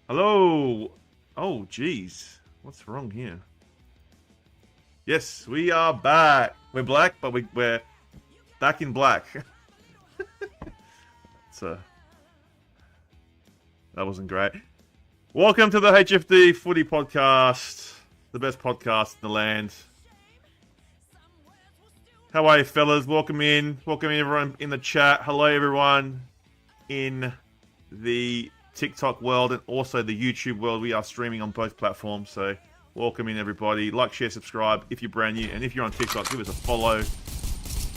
Hello. Oh, geez. What's wrong here? Yes, we are back. We're black, but we're back in black. That wasn't great. Welcome to the HFD Footy Podcast, the best podcast in the land. How are you, fellas? Welcome in. Welcome in, everyone in the chat. Hello, everyone in the TikTok world and also the YouTube world. We are streaming on both platforms, so welcome in, everybody. Like, share, subscribe if you're brand new, and if you're on TikTok, give us a follow.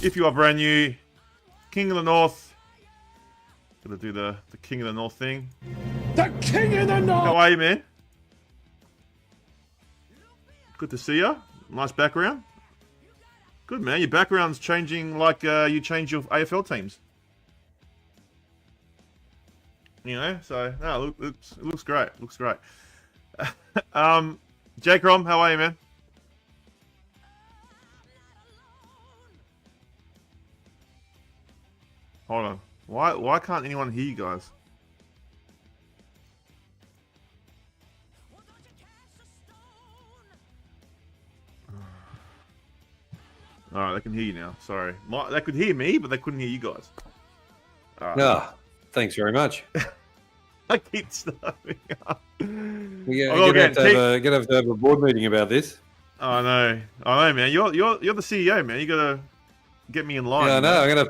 If you are brand new, King of the North. Gotta do the King of the North thing. The King of the North! How are you, man? Good to see you. Nice background. Good, man. Your background's changing like you change your AFL teams. You know, so no, it looks great. Looks great. J-Crom, how are you, man? Hold on. Why can't anyone hear you guys? Alright, they can hear you now. Sorry. They could hear me, but they couldn't hear you guys. No, thanks very much. I keep starting up. We're gonna have to have a board meeting about this. I know, man. You're the CEO, man. You gotta get me in line. Yeah, I know. I'm gonna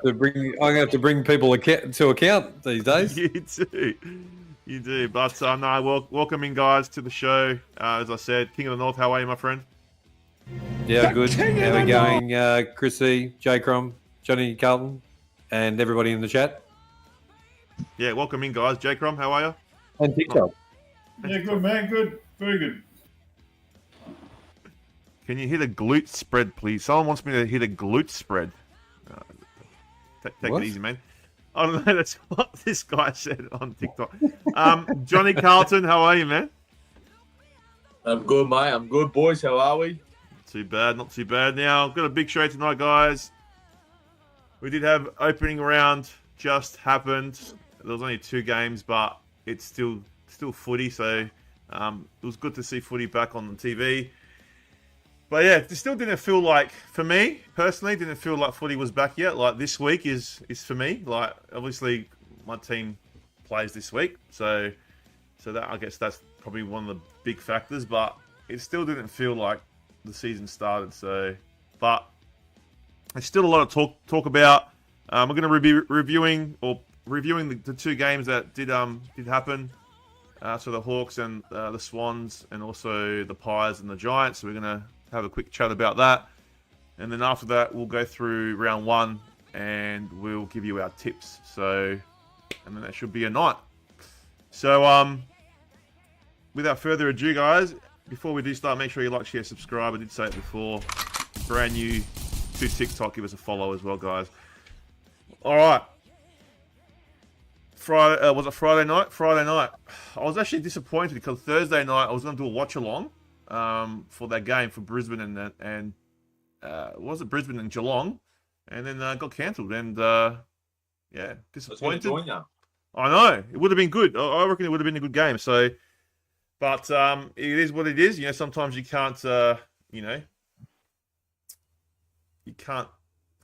have to bring people to account these days. You do. But no, welcome in, guys, to the show. As I said, King of the North. How are you, my friend? Yeah, good. How are we going, Chrissy, J-Crom, Johnny, Carlton, and everybody in the chat? Yeah, welcome in, guys. J-Crom, how are you? And TikTok. Yeah, good, man. Good. Very good. Can you hit a glute spread, please? Someone wants me to hit a glute spread. Take it easy, man. I don't know. That's what this guy said on TikTok. Johnny Carlton, how are you, man? I'm good, mate. I'm good, boys. How are we? Not too bad. Now, got a big show tonight, guys. We did have opening round just happened. There was only 2 games, but it's still footy, so it was good to see footy back on the TV. But yeah, it still didn't feel like, for me personally, didn't feel like footy was back yet. Like this week is for me. Like obviously my team plays this week, so that I guess that's probably one of the big factors. But it still didn't feel like the season started. So, but there's still a lot of talk about. We're going to be reviewing the 2 games that did happen. So the Hawks and the Swans, and also the Pies and the Giants. So we're going to have a quick chat about that. And then after that, we'll go through round 1 and we'll give you our tips. So, and then that should be a night. So, without further ado, guys, before we do start, make sure you like, share, subscribe. I did say it before. Brand new to TikTok. Give us a follow as well, guys. All right. Friday, was it Friday night? Friday night. I was actually disappointed because Thursday night I was going to do a watch along for that game for Brisbane and was it Brisbane and Geelong, and then got cancelled and yeah, disappointed. I know it would have been good. I reckon it would have been a good game. So, but it is what it is. You know, sometimes you can't. You know, you can't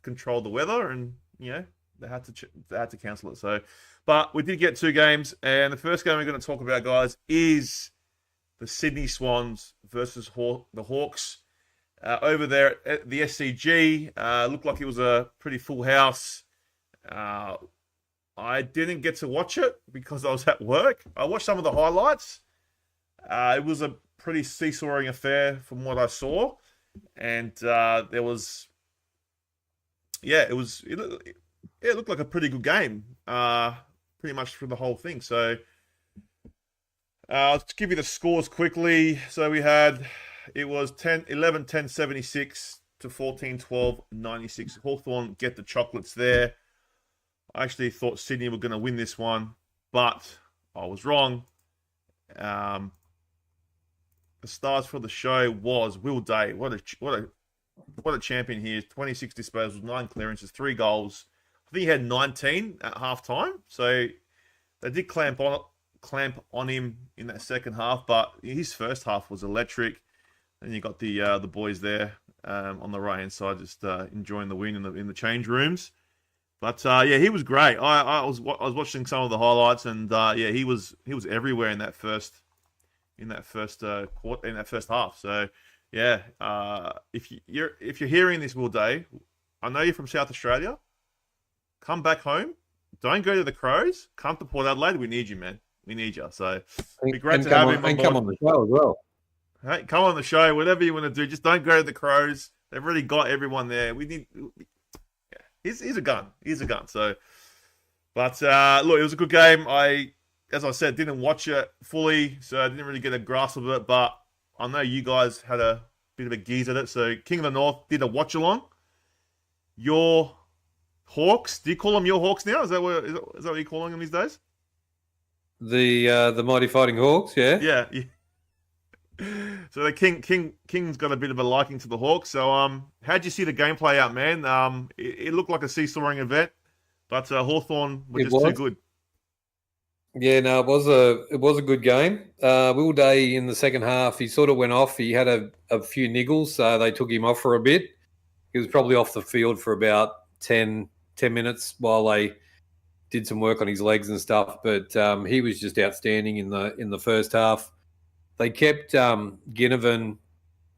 control the weather, and you know they had to cancel it. So. But we did get 2 games, and the first game we're going to talk about, guys, is the Sydney Swans versus the Hawks. Over there at the SCG, looked like it was a pretty full house. I didn't get to watch it because I was at work. I watched some of the highlights. It was a pretty seesawing affair from what I saw. And there was... Yeah, it looked like a pretty good game. Pretty much through the whole thing. So, let's give you the scores quickly. So we had, it was 11-10, 76 to 14-12, 96. Hawthorn get the chocolates there. I actually thought Sydney were going to win this one, but I was wrong. The stars for the show was Will Day. What a champion he is. 26 disposals, 9 clearances, 3 goals. I think he had 19 at halftime, so they did clamp on him in that second half. But his first half was electric. And you got the boys there on the right hand side, just enjoying the win in the change rooms. But yeah, he was great. I was watching some of the highlights, and yeah, he was everywhere in that first half. So yeah, if you're hearing this, Will Day, I know you're from South Australia. Come back home. Don't go to the Crows. Come to Port Adelaide. We need you, man. We need you. So it'd be great to have him on board. And come on the show as well. Hey, come on the show. Whatever you want to do. Just don't go to the Crows. They've already got everyone there. We need... Yeah, he's a gun. He's a gun. So, but look, it was a good game. As I said, didn't watch it fully, so I didn't really get a grasp of it. But I know you guys had a bit of a geeze at it. So King of the North did a watch along. Your Hawks? Do you call them your Hawks now? Is that what you're calling them these days? The Mighty Fighting Hawks, yeah. Yeah. So the King's got a bit of a liking to the Hawks. So how'd you see the game play out, man? It looked like a seesawing event, but Hawthorn were just too good. Yeah, no, it was a good game. Will Day in the second half, he sort of went off. He had a few niggles, so they took him off for a bit. He was probably off the field for about 10 minutes while they did some work on his legs and stuff. But he was just outstanding in the first half. They kept Ginnivan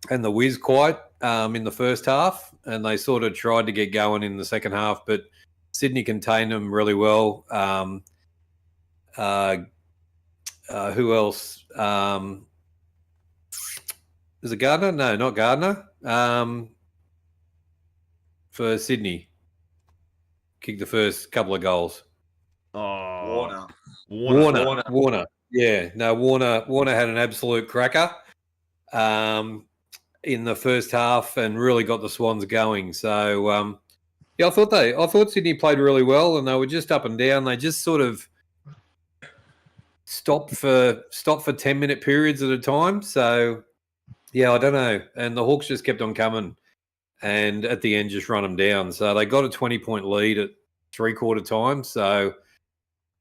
and the Wiz quiet in the first half, and they sort of tried to get going in the second half, but Sydney contained them really well. Who else? Is it Gardner? No, not Gardner. For Sydney, kicked the first couple of goals. Oh, Warner. Yeah, no, Warner had an absolute cracker in the first half and really got the Swans going. So yeah, I thought Sydney played really well, and they were just up and down. They just sort of stopped for 10-minute periods at a time. So yeah, I don't know. And the Hawks just kept on coming, and at the end just run them down. So they got a 20-point lead at 3/4 time. So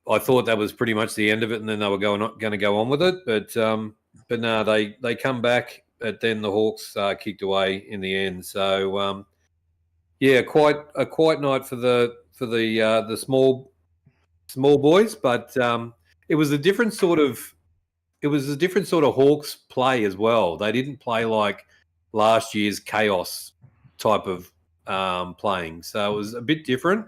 I thought that was pretty much the end of it, and then they were going to go on with it. But no, they come back, but then the Hawks kicked away in the end. So yeah, quite a quiet night for the small boys, but it was a different sort of Hawks play as well. They didn't play like last year's chaos type of playing, so it was a bit different.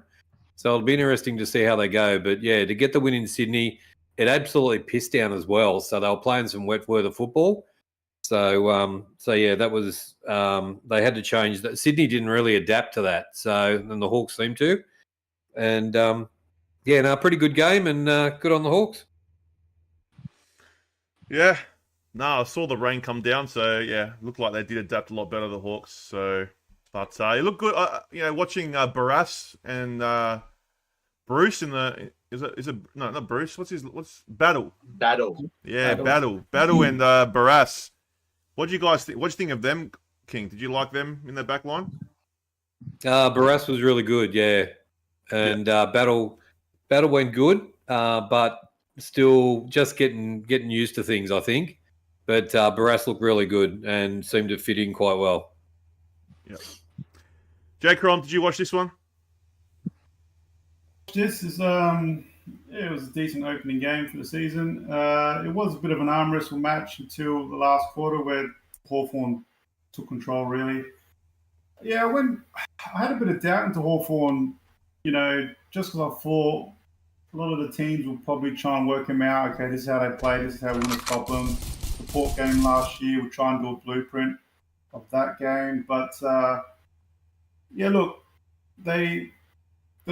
So it'll be interesting to see how they go. But yeah, to get the win in Sydney, it absolutely pissed down as well. So they were playing some wet weather football. So yeah, that was they had to change that. Sydney didn't really adapt to that, so then the Hawks seemed to, and yeah, no, pretty good game, and good on the Hawks. Yeah. No, I saw the rain come down, so yeah, looked like they did adapt a lot better, the Hawks. So, but it looked good. Watching Barras and Bruce in the is it no, not Bruce. What's Battle? Battle. Yeah, Battle and Barras. What do you guys think? What do you think of them, King? Did you like them in their back line? Barras was really good, yeah, and Battle went good, but still just getting used to things, I think. But Barras looked really good and seemed to fit in quite well. Yeah. J-Crom, did you watch this one? This is it was a decent opening game for the season. It was a bit of an arm wrestle match until the last quarter where Hawthorn took control, really. Yeah, I had a bit of doubt into Hawthorn, just because I thought a lot of the teams will probably try and work him out. Okay, this is how they play, this is how we're going to stop them. The Port game last year, we'll try and do a blueprint of that game. But, yeah, look, they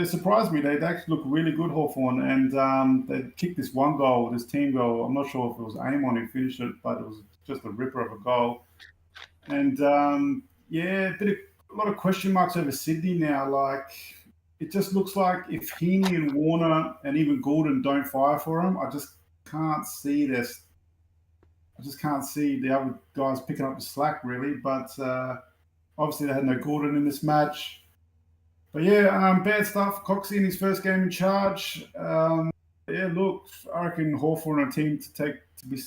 surprised me. They actually looked really good, Hawthorn, and they kicked this one goal, this team goal. I'm not sure if it was Amon who finished it, but it was just a ripper of a goal. And, yeah, a lot of question marks over Sydney now. Like, it just looks like if Heaney and Warner and even Gordon don't fire for him, I just can't see this. I just can't see the other guys picking up the slack, really. But obviously they had no Gordon in this match. But yeah, bad stuff. Coxie in his first game in charge. Yeah, look, I reckon Hawthorn are a team to be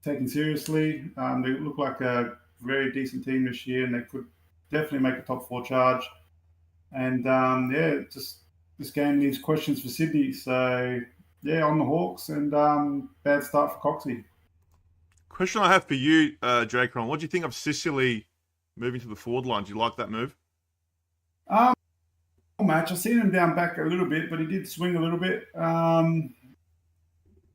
taken seriously. They look like a very decent team this year, and they could definitely make a top 4 charge. And yeah, just this game leaves questions for Sydney. So yeah, on the Hawks, and bad start for Coxie. Question I have for you, J-Crom. What do you think of Sicily moving to the forward line? Do you like that move? Match. I've seen him down back a little bit, but he did swing a little bit.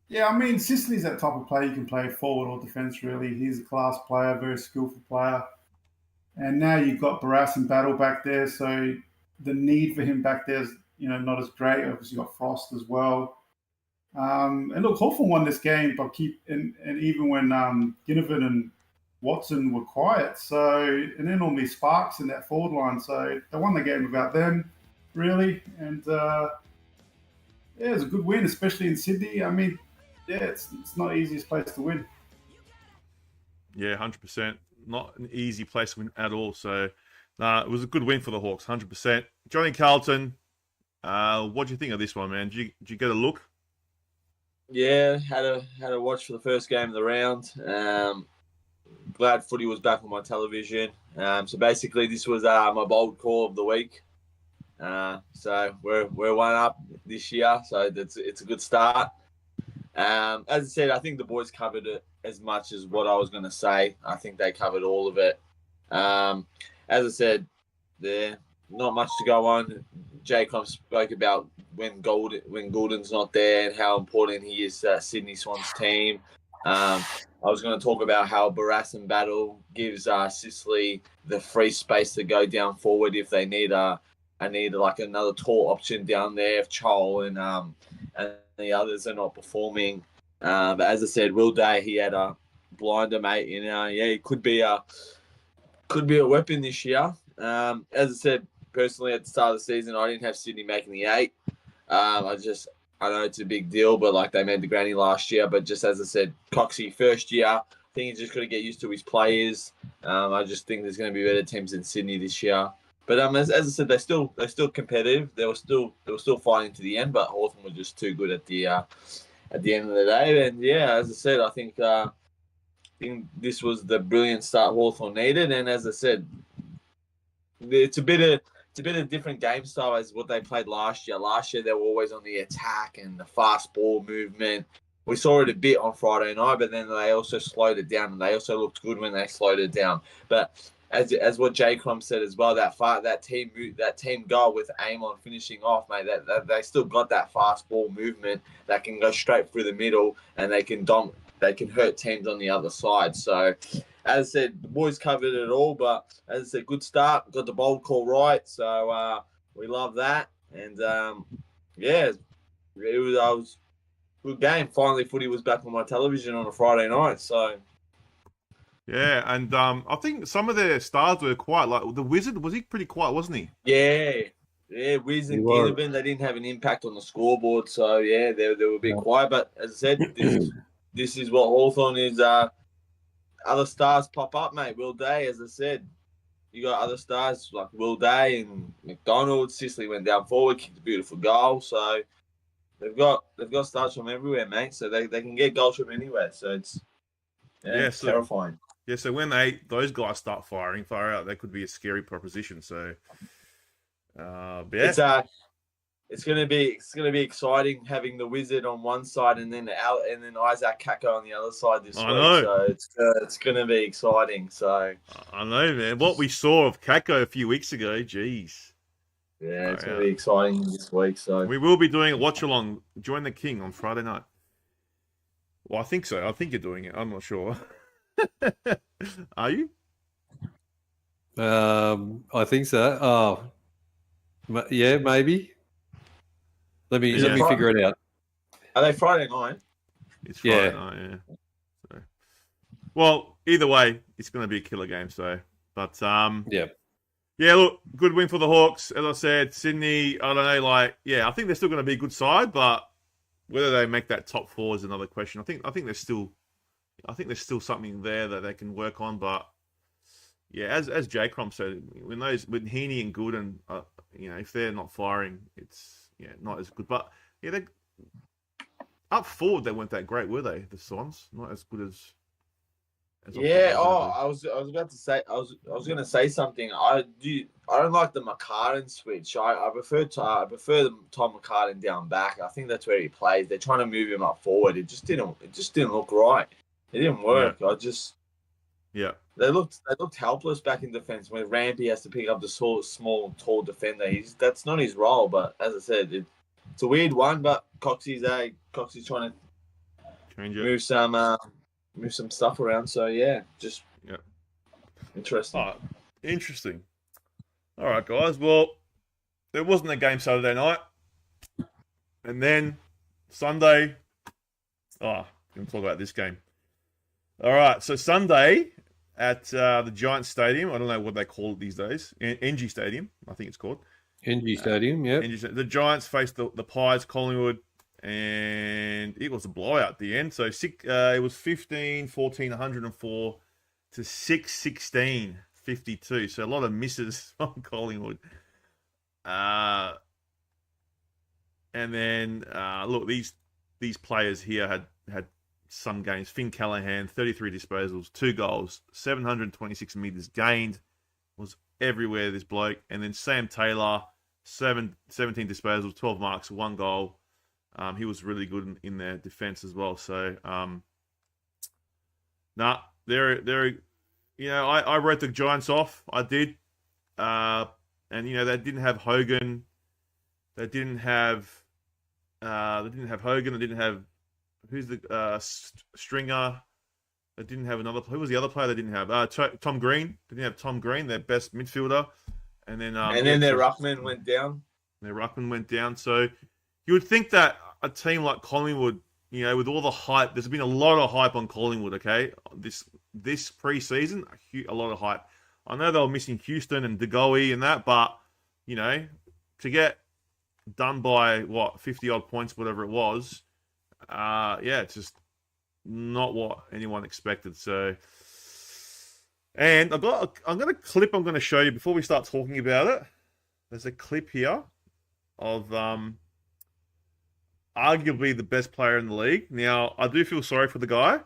Yeah, I mean, Sicily's that type of player you can play forward or defence, really. He's a class player, very skillful player. And now you've got Barras and Battle back there, so the need for him back there is, not as great. Obviously, you've got Frost as well. And look, Hawthorn won this game by and even when Ginnivan and Watson were quiet. So, and they're normally sparks in that forward line. So they won the game without them, really. And yeah, it was a good win, especially in Sydney. I mean, yeah, it's not the easiest place to win. Yeah, 100%. Not an easy place to win at all. So, it was a good win for the Hawks, 100%. Johnny Carlton, what do you think of this one, man? Did you get a look? Yeah, had a watch for the first game of the round. Glad footy was back on my television. So basically, this was my bold call of the week. So we're 1 up this year, so it's a good start. As I said, I think the boys covered it as much as what I was going to say. I think they covered all of it. As I said, there not much to go on. J-Crom spoke about when Gordon's not there and how important he is to Sydney Swans team. I was going to talk about how Barras and Battle gives Sicily the free space to go down forward if they need like another tall option down there if Chol and the others are not performing. But as I said, Will Day, he had a blinder, mate. Yeah, he could be a weapon this year. As I said, personally at the start of the season, I didn't have Sydney making the 8. I know it's a big deal, but like they made the granny last year. But just as I said, Coxie first year, I think he's just got to get used to his players. I just think there's going to be better teams in Sydney this year. But as I said, they're still competitive. They were still fighting to the end, but Hawthorn were just too good at the end of the day. And yeah, as I said, I think this was the brilliant start Hawthorn needed. And as I said, it's a bit of different game style as what they played last year. Last year they were always on the attack and the fast ball movement. We saw it a bit on Friday night, but then they also slowed it down, and they also looked good when they slowed it down. But as what J-Crom said as well, that team goal with Amon finishing off, mate, that they still got that fast ball movement that can go straight through the middle, and they can they can hurt teams on the other side. So, as I said, the boys covered it all. But as I said, good start. Got the bold call right. So we love that. And yeah, it was a good game. Finally, footy was back on my television on a Friday night. So. Yeah, and I think some of their stars were quiet. Like the Wizard, was he pretty quiet, wasn't he? Yeah, Wiz and Ginnivan, they didn't have an impact on the scoreboard. So, yeah, they were a bit quiet. But as I said, this is what Hawthorn is. Other stars pop up, mate. Will Day, as I said. You got other stars like Will Day and McDonald. Sicily went down forward, kicked a beautiful goal. So, they've got stars from everywhere, mate. So, they can get goals from anywhere. So, it's it's terrifying. Yeah, so when those guys start firing, fire out, that could be a scary proposition. So, yeah, it's gonna be exciting having the Wizard on one side and then Isaac Kako on the other side this week. So it's gonna be exciting. So I know, man. What we saw of Kako a few weeks ago, geez. Yeah, it's gonna be exciting this week. So we will be doing a watch along. Join the King on Friday night. Well, I think so. I think you're doing it. I'm not sure. Are you? I think so. Oh, yeah, maybe. Let me figure it out. Are they Friday night? It's Friday night, yeah. So, well, either way, it's going to be a killer game. So, but yeah. Look, good win for the Hawks. As I said, Sydney. I don't know, I think they're still going to be a good side, but whether they make that top four is another question. I think there's still something there that they can work on, but yeah, as J-Crom said, when Heaney and Gooden, if they're not firing, it's not as good. But yeah, they up forward they weren't that great, were they? The Swans not as good as I was about to say I was going to say something. I don't like the McCartan switch. I prefer the Tom McCartan down back. I think that's where he plays. They're trying to move him up forward. It just didn't look right. It didn't work. They looked helpless back in defence when Rampy has to pick up the small, tall defender. That's not his role. But as I said, it's a weird one. But Coxie's trying to move some stuff around. So interesting. Interesting. All right, guys. Well, there wasn't a game Saturday night, and then Sunday. Oh, we can talk about this game. All right, so Sunday at the Giants Stadium. I don't know what they call it these days. NG Stadium, I think it's called. NG Stadium, yeah. The Giants faced the Pies, Collingwood, and it was a blowout at the end. So it was 15-14, 104 to 6-16, 52. So a lot of misses from Collingwood. And then, look, these players here had some games. Finn Callahan, 33 disposals, 2 goals, 726 metres gained. Was everywhere, this bloke. And then Sam Taylor, 17 disposals, 12 marks, 1 goal. He was really good in their defence as well. So, they're I wrote the Giants off. I did. And, they didn't have Hogan. They didn't have Hogan. They didn't have... Who's the Stringer? They didn't have another. Who was the other player they didn't have? Tom Green. They didn't have Tom Green, their best midfielder. And then their ruckman went down. Their ruckman went down. So you would think that a team like Collingwood, with all the hype, there's been a lot of hype on Collingwood. Okay, this pre-season, a lot of hype. I know they were missing Houston and DeGoey and that, but to get done by 50 odd points, whatever it was. It's just not what anyone expected. So, and I've got a clip I'm going to show you before we start talking about it. There's a clip here of arguably the best player in the league. Now, I do feel sorry for the guy,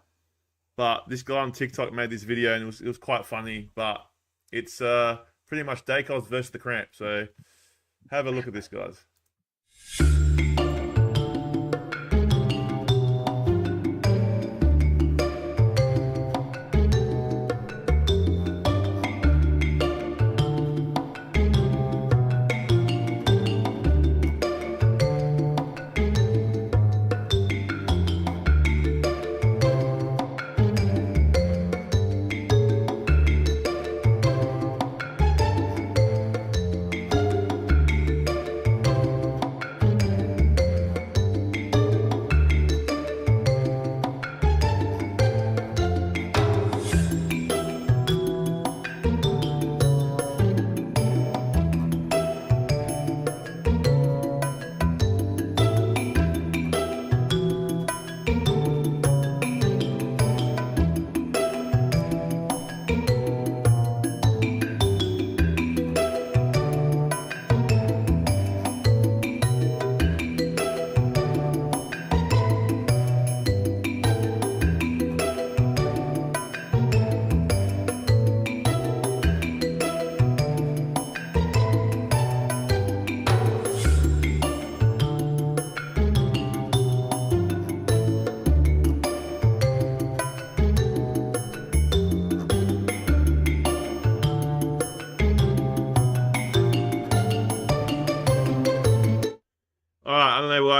but this guy on TikTok made this video and it was quite funny. But it's pretty much Dacos versus the Cramp. So, have a look at this, guys.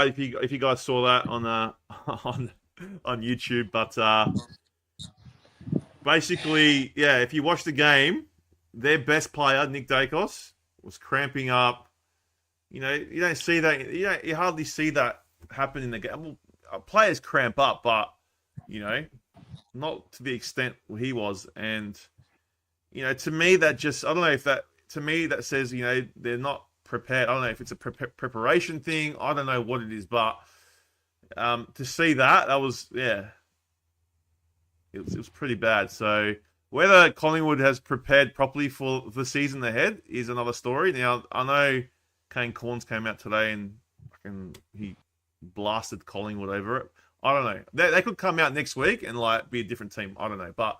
highlight if you guys saw that on on YouTube. But basically, yeah, if you watch the game, their best player, Nick Dacos, was cramping up. You know, you don't see that. You hardly see that happen in the game. Well, players cramp up, but you know, not to the extent he was. And you know, to me, that just I don't know if that to me that says they're not prepared. I don't know if it's a preparation thing. I don't know what it is, but to see that was it was pretty bad. So whether Collingwood has prepared properly for the season ahead is another story. Now I know Kane Corns came out today and he blasted Collingwood over it. I don't know. They could come out next week and be a different team. I don't know, but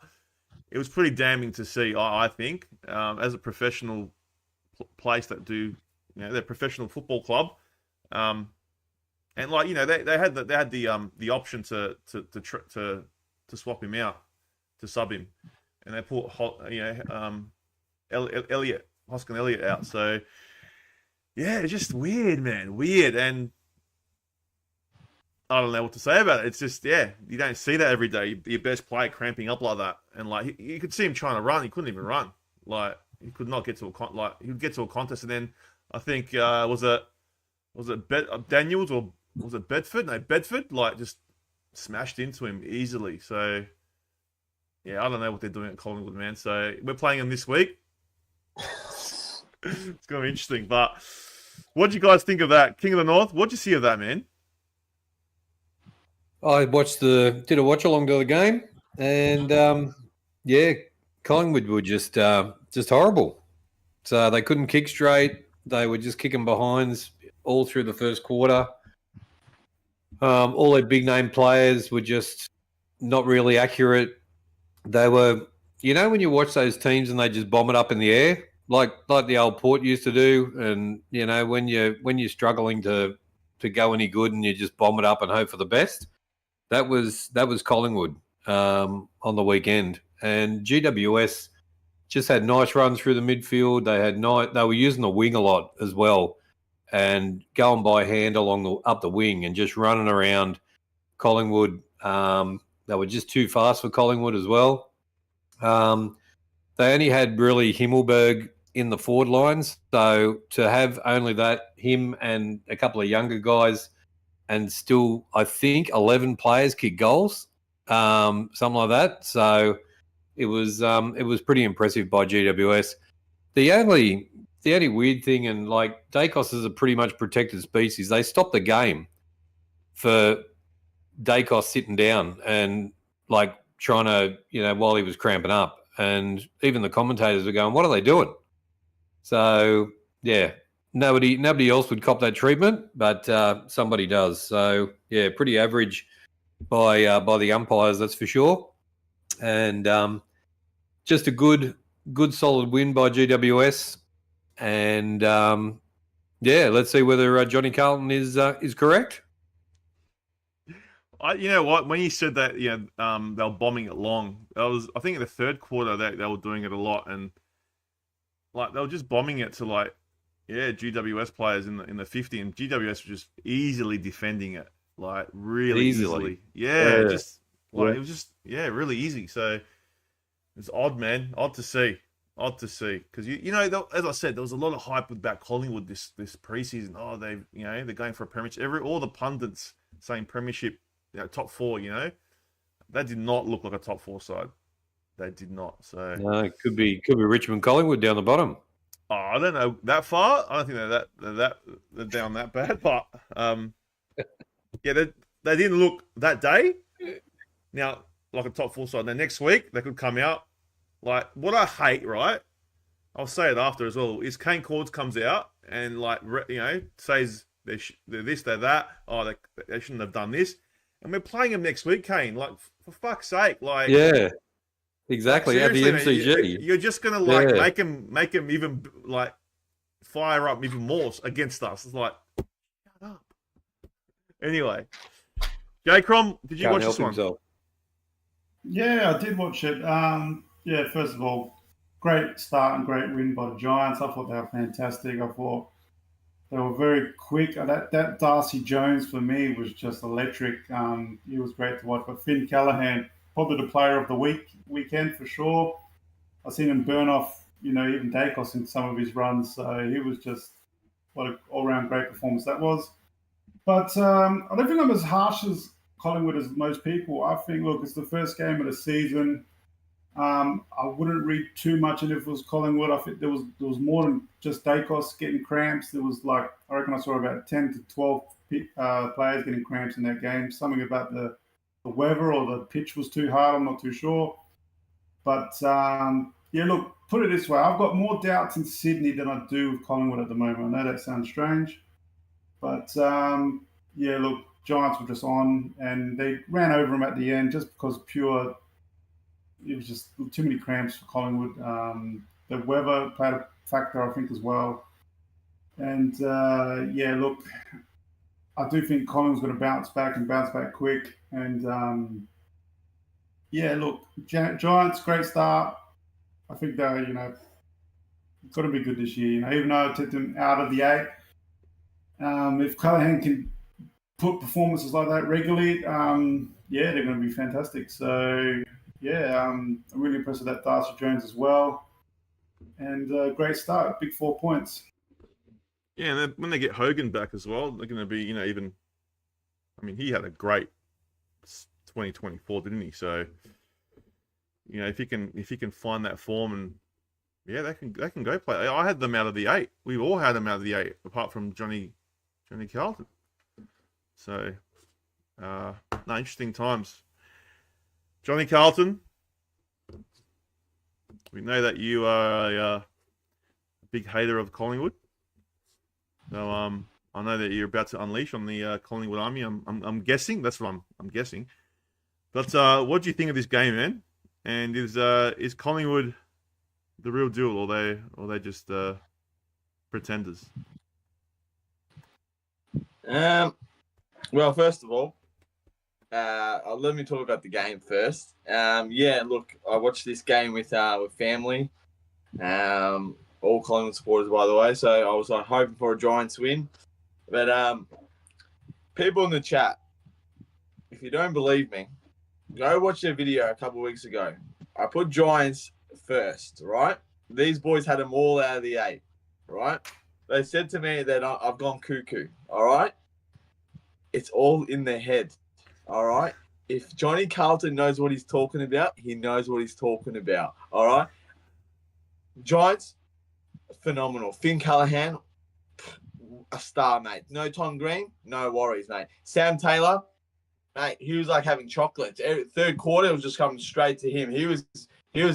it was pretty damning to see. I think as a professional place that do. They're a professional football club, and they had the option to swap him out, to sub him, and they put Elliot Hoskin Elliott out. So yeah, it's just weird, man, weird, and I don't know what to say about it. It's just you don't see that every day. Your best player cramping up like that, and you could see him trying to run, he couldn't even run. He could not get to he would get to a contest, and then. I think was it Daniels or was it Bedford? No, Bedford just smashed into him easily. So yeah, I don't know what they're doing at Collingwood, man. So we're playing them this week. It's gonna be interesting. But what do you guys think of that, King of the North? What'd you see of that, man? I did a watch along to the game, and Collingwood were just horrible. So they couldn't kick straight. They were just kicking behinds all through the first quarter. All their big name players were just not really accurate. They were, when you watch those teams and they just bomb it up in the air, like the old Port used to do, and when you're struggling to go any good and you just bomb it up and hope for the best. That was Collingwood on the weekend, and GWS. Just had nice runs through the midfield. They were using the wing a lot as well, and going by hand up the wing and just running around Collingwood. They were just too fast for Collingwood as well. They only had really Himmelberg in the forward lines, so to have only him and a couple of younger guys, and still I think 11 players kick goals, something like that. So. It was pretty impressive by GWS. The only weird thing, and Dacos is a pretty much protected species. They stopped the game for Dacos sitting down and trying to while he was cramping up, and even the commentators were going, "What are they doing?" So yeah, nobody else would cop that treatment, but somebody does. So yeah, pretty average by the umpires, that's for sure. And just a good solid win by GWS, and let's see whether Johnny Carlton is correct. You know what? When you said that, they were bombing it long. I think in the third quarter they were doing it a lot, and they were just bombing it to GWS players in the 50, and GWS were just easily defending it, really easily. Yeah. Just. It was just, really easy. So it's odd, man. Odd to see. Because, as I said, there was a lot of hype about Collingwood this preseason. Oh, they're going for a premiership. All the pundits saying premiership, top four, That did not look like a top four side. They did not. So no, it could be Richmond Collingwood down the bottom. Oh, I don't know that far. I don't think they're down that bad. But, they didn't look that day. Now, like a top four side. Now, next week, they could come out. What I hate, right? I'll say it after as well, is Kane Cords comes out and, says they're this, they're that. Oh, they shouldn't have done this. And we're playing them next week, Kane. For fuck's sake. Yeah, exactly. At the MCG. You're just going to, make him even, fire up even more against us. It's shut up. Anyway. J-Crom, did you watch this one? Himself. Yeah, I did watch it. First of all, great start and great win by the Giants. I thought they were fantastic. I thought They were very quick. That Darcy Jones for me was just electric. He was great to watch. But Finn Callahan, probably the player of the weekend for sure. I've seen him burn off, even Dacos in some of his runs. So he was just what an all-round great performance that was. But I don't think I'm as harsh as Collingwood as most people. I think, look, it's the first game of the season. I wouldn't read too much in if it was Collingwood. I think there was more than just Dacos getting cramps. There was I reckon I saw about 10 to 12 players getting cramps in that game. Something about the weather or the pitch was too hard. I'm not too sure. But yeah, look, put it this way. I've got more doubts in Sydney than I do with Collingwood at the moment. I know that sounds strange. But yeah, look, Giants were just on and they ran over them at the end just because it was just too many cramps for Collingwood. The weather played a factor, I think, as well. And yeah, look, I do think Collingwood's going to bounce back quick. And yeah, look, Giants, great start. I think they're, got to be good this year. Even though I took them out of the 8, if Callahan can put performances like that regularly, yeah, they're going to be fantastic. So, yeah, I'm really impressed with that Darcy Jones as well. And great start, big 4 points. Yeah, and then when they get Hogan back as well, they're going to be, even. I mean, he had a great 2024, didn't he? So, if he can find that form, and yeah, they can go play. I had them out of the 8. We all had them out of the 8, apart from Johnny Carlton. So, no, interesting times. Johnny Carlton, we know that you are a big hater of Collingwood. So I know that you're about to unleash on the Collingwood army. I'm guessing. That's what I'm guessing. But what do you think of this game, man? And is Collingwood the real deal, or they just pretenders? Well, first of all, let me talk about the game first. Yeah, look, I watched this game with family. All Collingwood supporters, by the way. So I was hoping for a Giants win. But people in the chat, if you don't believe me, go watch their video a couple of weeks ago. I put Giants first, right? These boys had them all out of the 8, right? They said to me that I've gone cuckoo, all right? It's all in their head, all right? If Johnny Carlton knows what he's talking about, he knows what he's talking about, all right? Giants, phenomenal. Finn Callahan, a star, mate. No Tom Green, no worries, mate. Sam Taylor, mate, he was like having chocolates. Third quarter, it was just coming straight to him. He was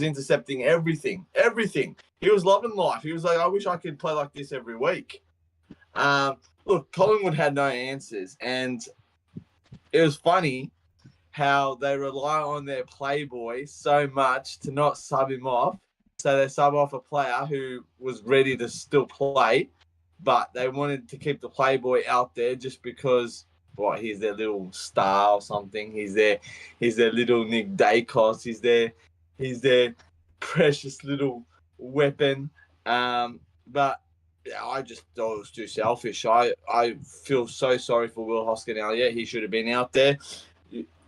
intercepting everything. He was loving life. He was like, I wish I could play like this every week. Look, Collingwood had no answers, and it was funny how they rely on their playboy so much to not sub him off. So they sub off a player who was ready to still play, but they wanted to keep the playboy out there just because, he's their little star or something. He's their little Nick Dacos. He's their precious little weapon. But yeah, I just thought it was too selfish. I feel so sorry for Will Hoskin-Elliott. He should have been out there.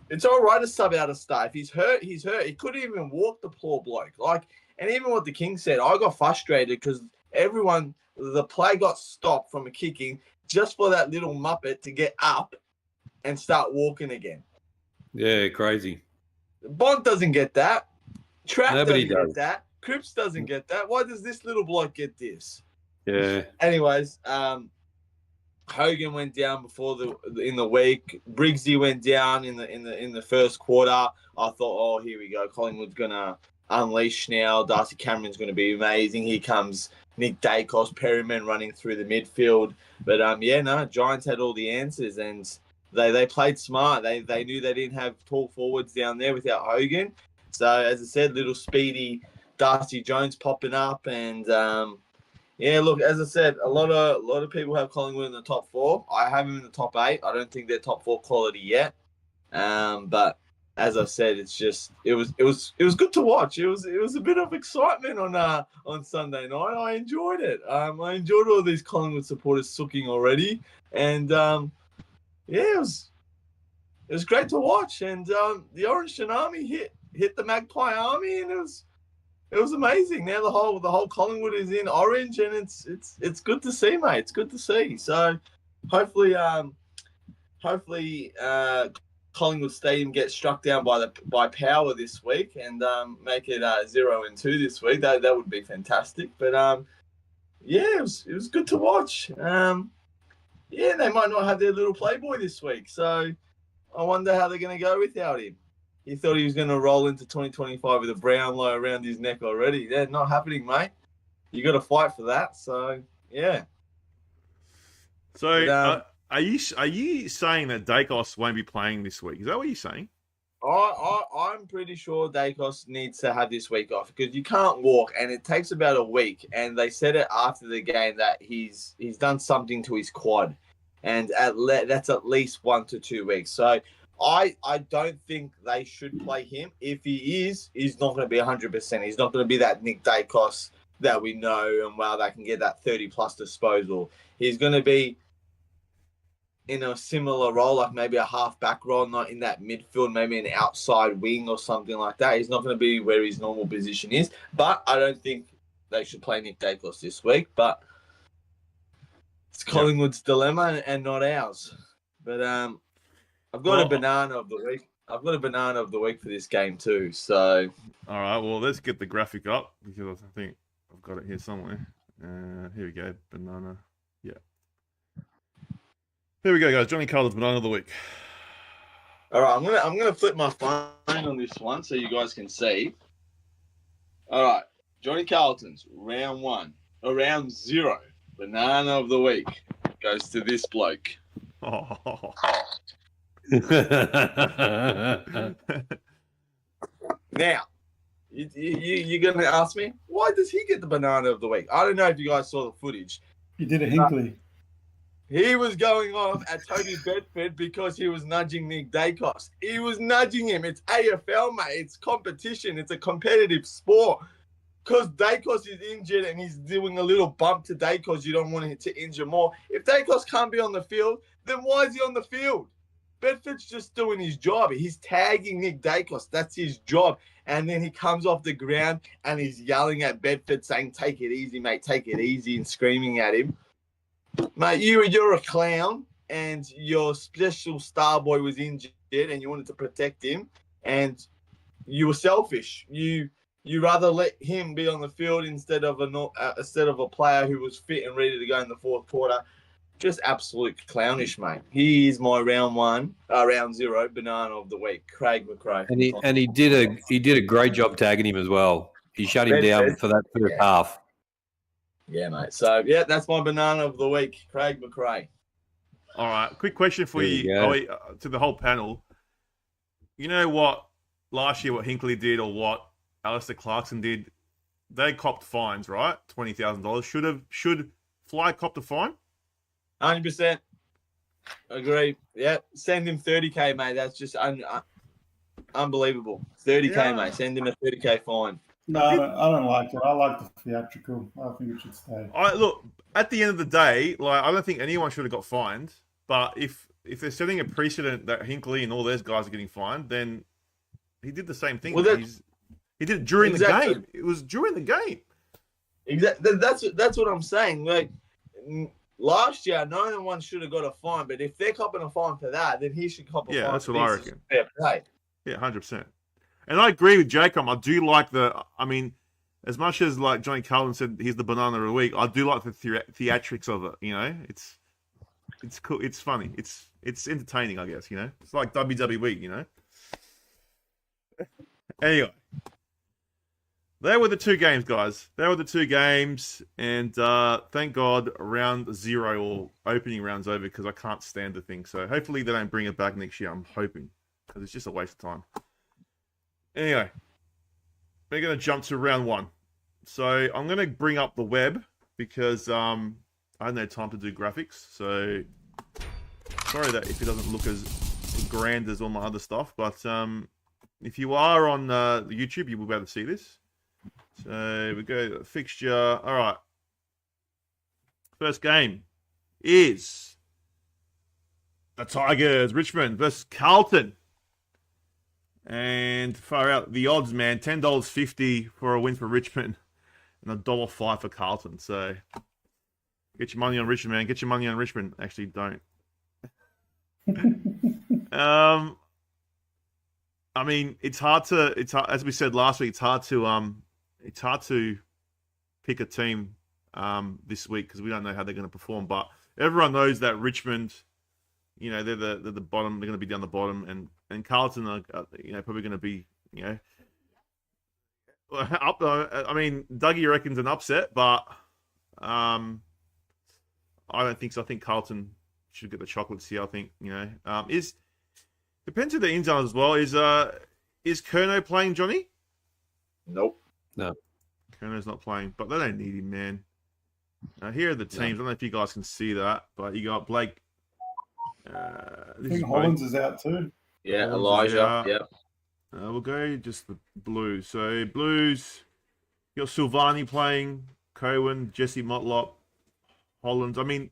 It's all right to sub out a star. If he's hurt, he's hurt. He couldn't even walk, the poor bloke. And even what the King said, I got frustrated because the play got stopped from a kicking just for that little muppet to get up and start walking again. Yeah, crazy. Bond doesn't get that. Trap Nobody doesn't does. get that. Cripps doesn't get that. Why does this little bloke get this? Yeah. Anyways, Hogan went down in the week. Briggsy went down in the first quarter. I thought, here we go. Collingwood's gonna unleash now. Darcy Cameron's gonna be amazing. Here comes Nick Dacos, Perryman running through the midfield. But Giants had all the answers, and they played smart. They knew they didn't have tall forwards down there without Hogan. So as I said, little speedy Darcy Jones popping up, and yeah, look, as I said, a lot of people have Collingwood in the top 4. I have them in the top 8. I don't think they're top 4 quality yet. But as I said, it's just it was good to watch. It was a bit of excitement on Sunday night. I enjoyed it. I enjoyed all these Collingwood supporters sooking already, and it was great to watch. And the Orange Tsunami hit the Magpie Army, and it was amazing. Now the whole Collingwood is in orange, and it's good to see, mate. It's good to see. So hopefully Collingwood Stadium gets struck down by power this week and make it 0-2 this week. That would be fantastic. But it was good to watch. They might not have their little playboy this week, so I wonder how they're going to go without him. He thought he was going to roll into 2025 with a Brownlow around his neck already. That's not happening, mate. You got to fight for that. So yeah. So are you saying that Dacos won't be playing this week? Is that what you're saying? I'm pretty sure Dacos needs to have this week off because you can't walk, and it takes about a week. And they said it after the game that he's done something to his quad, and that's at least 1 to 2 weeks. So I don't think they should play him. If he is, he's not going to be 100%. He's not going to be that Nick Dacos that we know and that can get that 30+ disposal. He's going to be in a similar role, like maybe a half-back role, not in that midfield, maybe an outside wing or something like that. He's not going to be where his normal position is. But I don't think they should play Nick Dacos this week. But it's Collingwood's dilemma and not ours. But I've got a banana of the week. I've got a banana of the week for this game too. So all right, well, let's get the graphic up because I think I've got it here somewhere. Here we go, banana. Yeah. Here we go, guys. Johnny Carlton's banana of the week. All right, I'm gonna flip my phone on this one so you guys can see. All right, Johnny Carlton's round 0 banana of the week goes to this bloke. Oh. Now, you're going to ask me, why does he get the banana of the week? I don't know if you guys saw the footage. He did a Hinkley. He was going off at Toby Bedford because he was nudging Nick Dacos. He was nudging him. It's AFL, mate. It's competition. It's a competitive sport. Because Dacos is injured and he's doing a little bump to Dacos, you don't want him to injure more. If Dacos can't be on the field, then why is he on the field? Bedford's just doing his job. He's tagging Nick Dacos. That's his job. And then he comes off the ground and he's yelling at Bedford saying, "Take it easy, mate. Take it easy," and screaming at him. Mate, you're a clown and your special star boy was injured and you wanted to protect him and you were selfish. You rather let him be on the field instead of a player who was fit and ready to go in the fourth quarter. Just absolute clownish, mate. He is my round 0 banana of the week, Craig McRae. And he did a great job tagging him as well. He shut him down for that first half. Yeah, mate. So that's my banana of the week, Craig McRae. All right, quick question for you to the whole panel. You know what last year what Hinkley did or what Alistair Clarkson did? They copped fines, right? $20,000. Should Fly cop the fine? 100%. Agree. Yeah, send him 30K, mate. That's just unbelievable. 30K, mate. Send him a 30K fine. No, I don't like it. I like the theatrical. I think it should stay. Look, at the end of the day, like I don't think anyone should have got fined. But if they're setting a precedent that Hinkley and all those guys are getting fined, then he did the same thing. Well, he did it during the game. It was during the game. Exactly. That's what I'm saying. Like last year, no one should have got a fine. But if they're copping a fine for that, then he should cop a fine. Yeah, that's what I reckon. Fair play. Yeah, 100%. And I agree with J-Crom. I do like as much as like Johnny Carlton said he's the banana of the week, I do like the theatrics of it, you know? It's cool, it's funny. It's entertaining, I guess, you know? It's like WWE, you know? Anyway. There were the two games, guys. There were the two games, and thank God round 0 or opening round's over because I can't stand the thing. So hopefully they don't bring it back next year. I'm hoping because it's just a waste of time. Anyway, we're going to jump to round 1. So I'm going to bring up the web because I had no time to do graphics. So sorry that if it doesn't look as grand as all my other stuff, but if you are on the YouTube, you will be able to see this. So we go to fixture. All right. First game is the Tigers, Richmond versus Carlton. And far out, the odds, man, $10.50 for a win for Richmond and $1.05 for Carlton. So get your money on Richmond, man. Get your money on Richmond. Actually, don't. I mean, it's hard, as we said last week, it's hard to pick a team this week because we don't know how they're going to perform. But everyone knows that Richmond, they're the bottom. They're going to be down the bottom, and Carlton are probably going to be up. I mean, Dougie reckons an upset, but I don't think so. I think Carlton should get the chocolates here. I think depends who the ins are as well. Is Curnow playing, Johnny? Nope. No. Kernow's not playing, but they don't need him, man. Here are the teams. I don't know if you guys can see that, but you got Blake. I think Hollins is out too. Yeah, Elijah. Yeah. We'll go just the Blues. So Blues, you got Silvani playing, Cohen, Jesse Motlop, Hollins. I mean,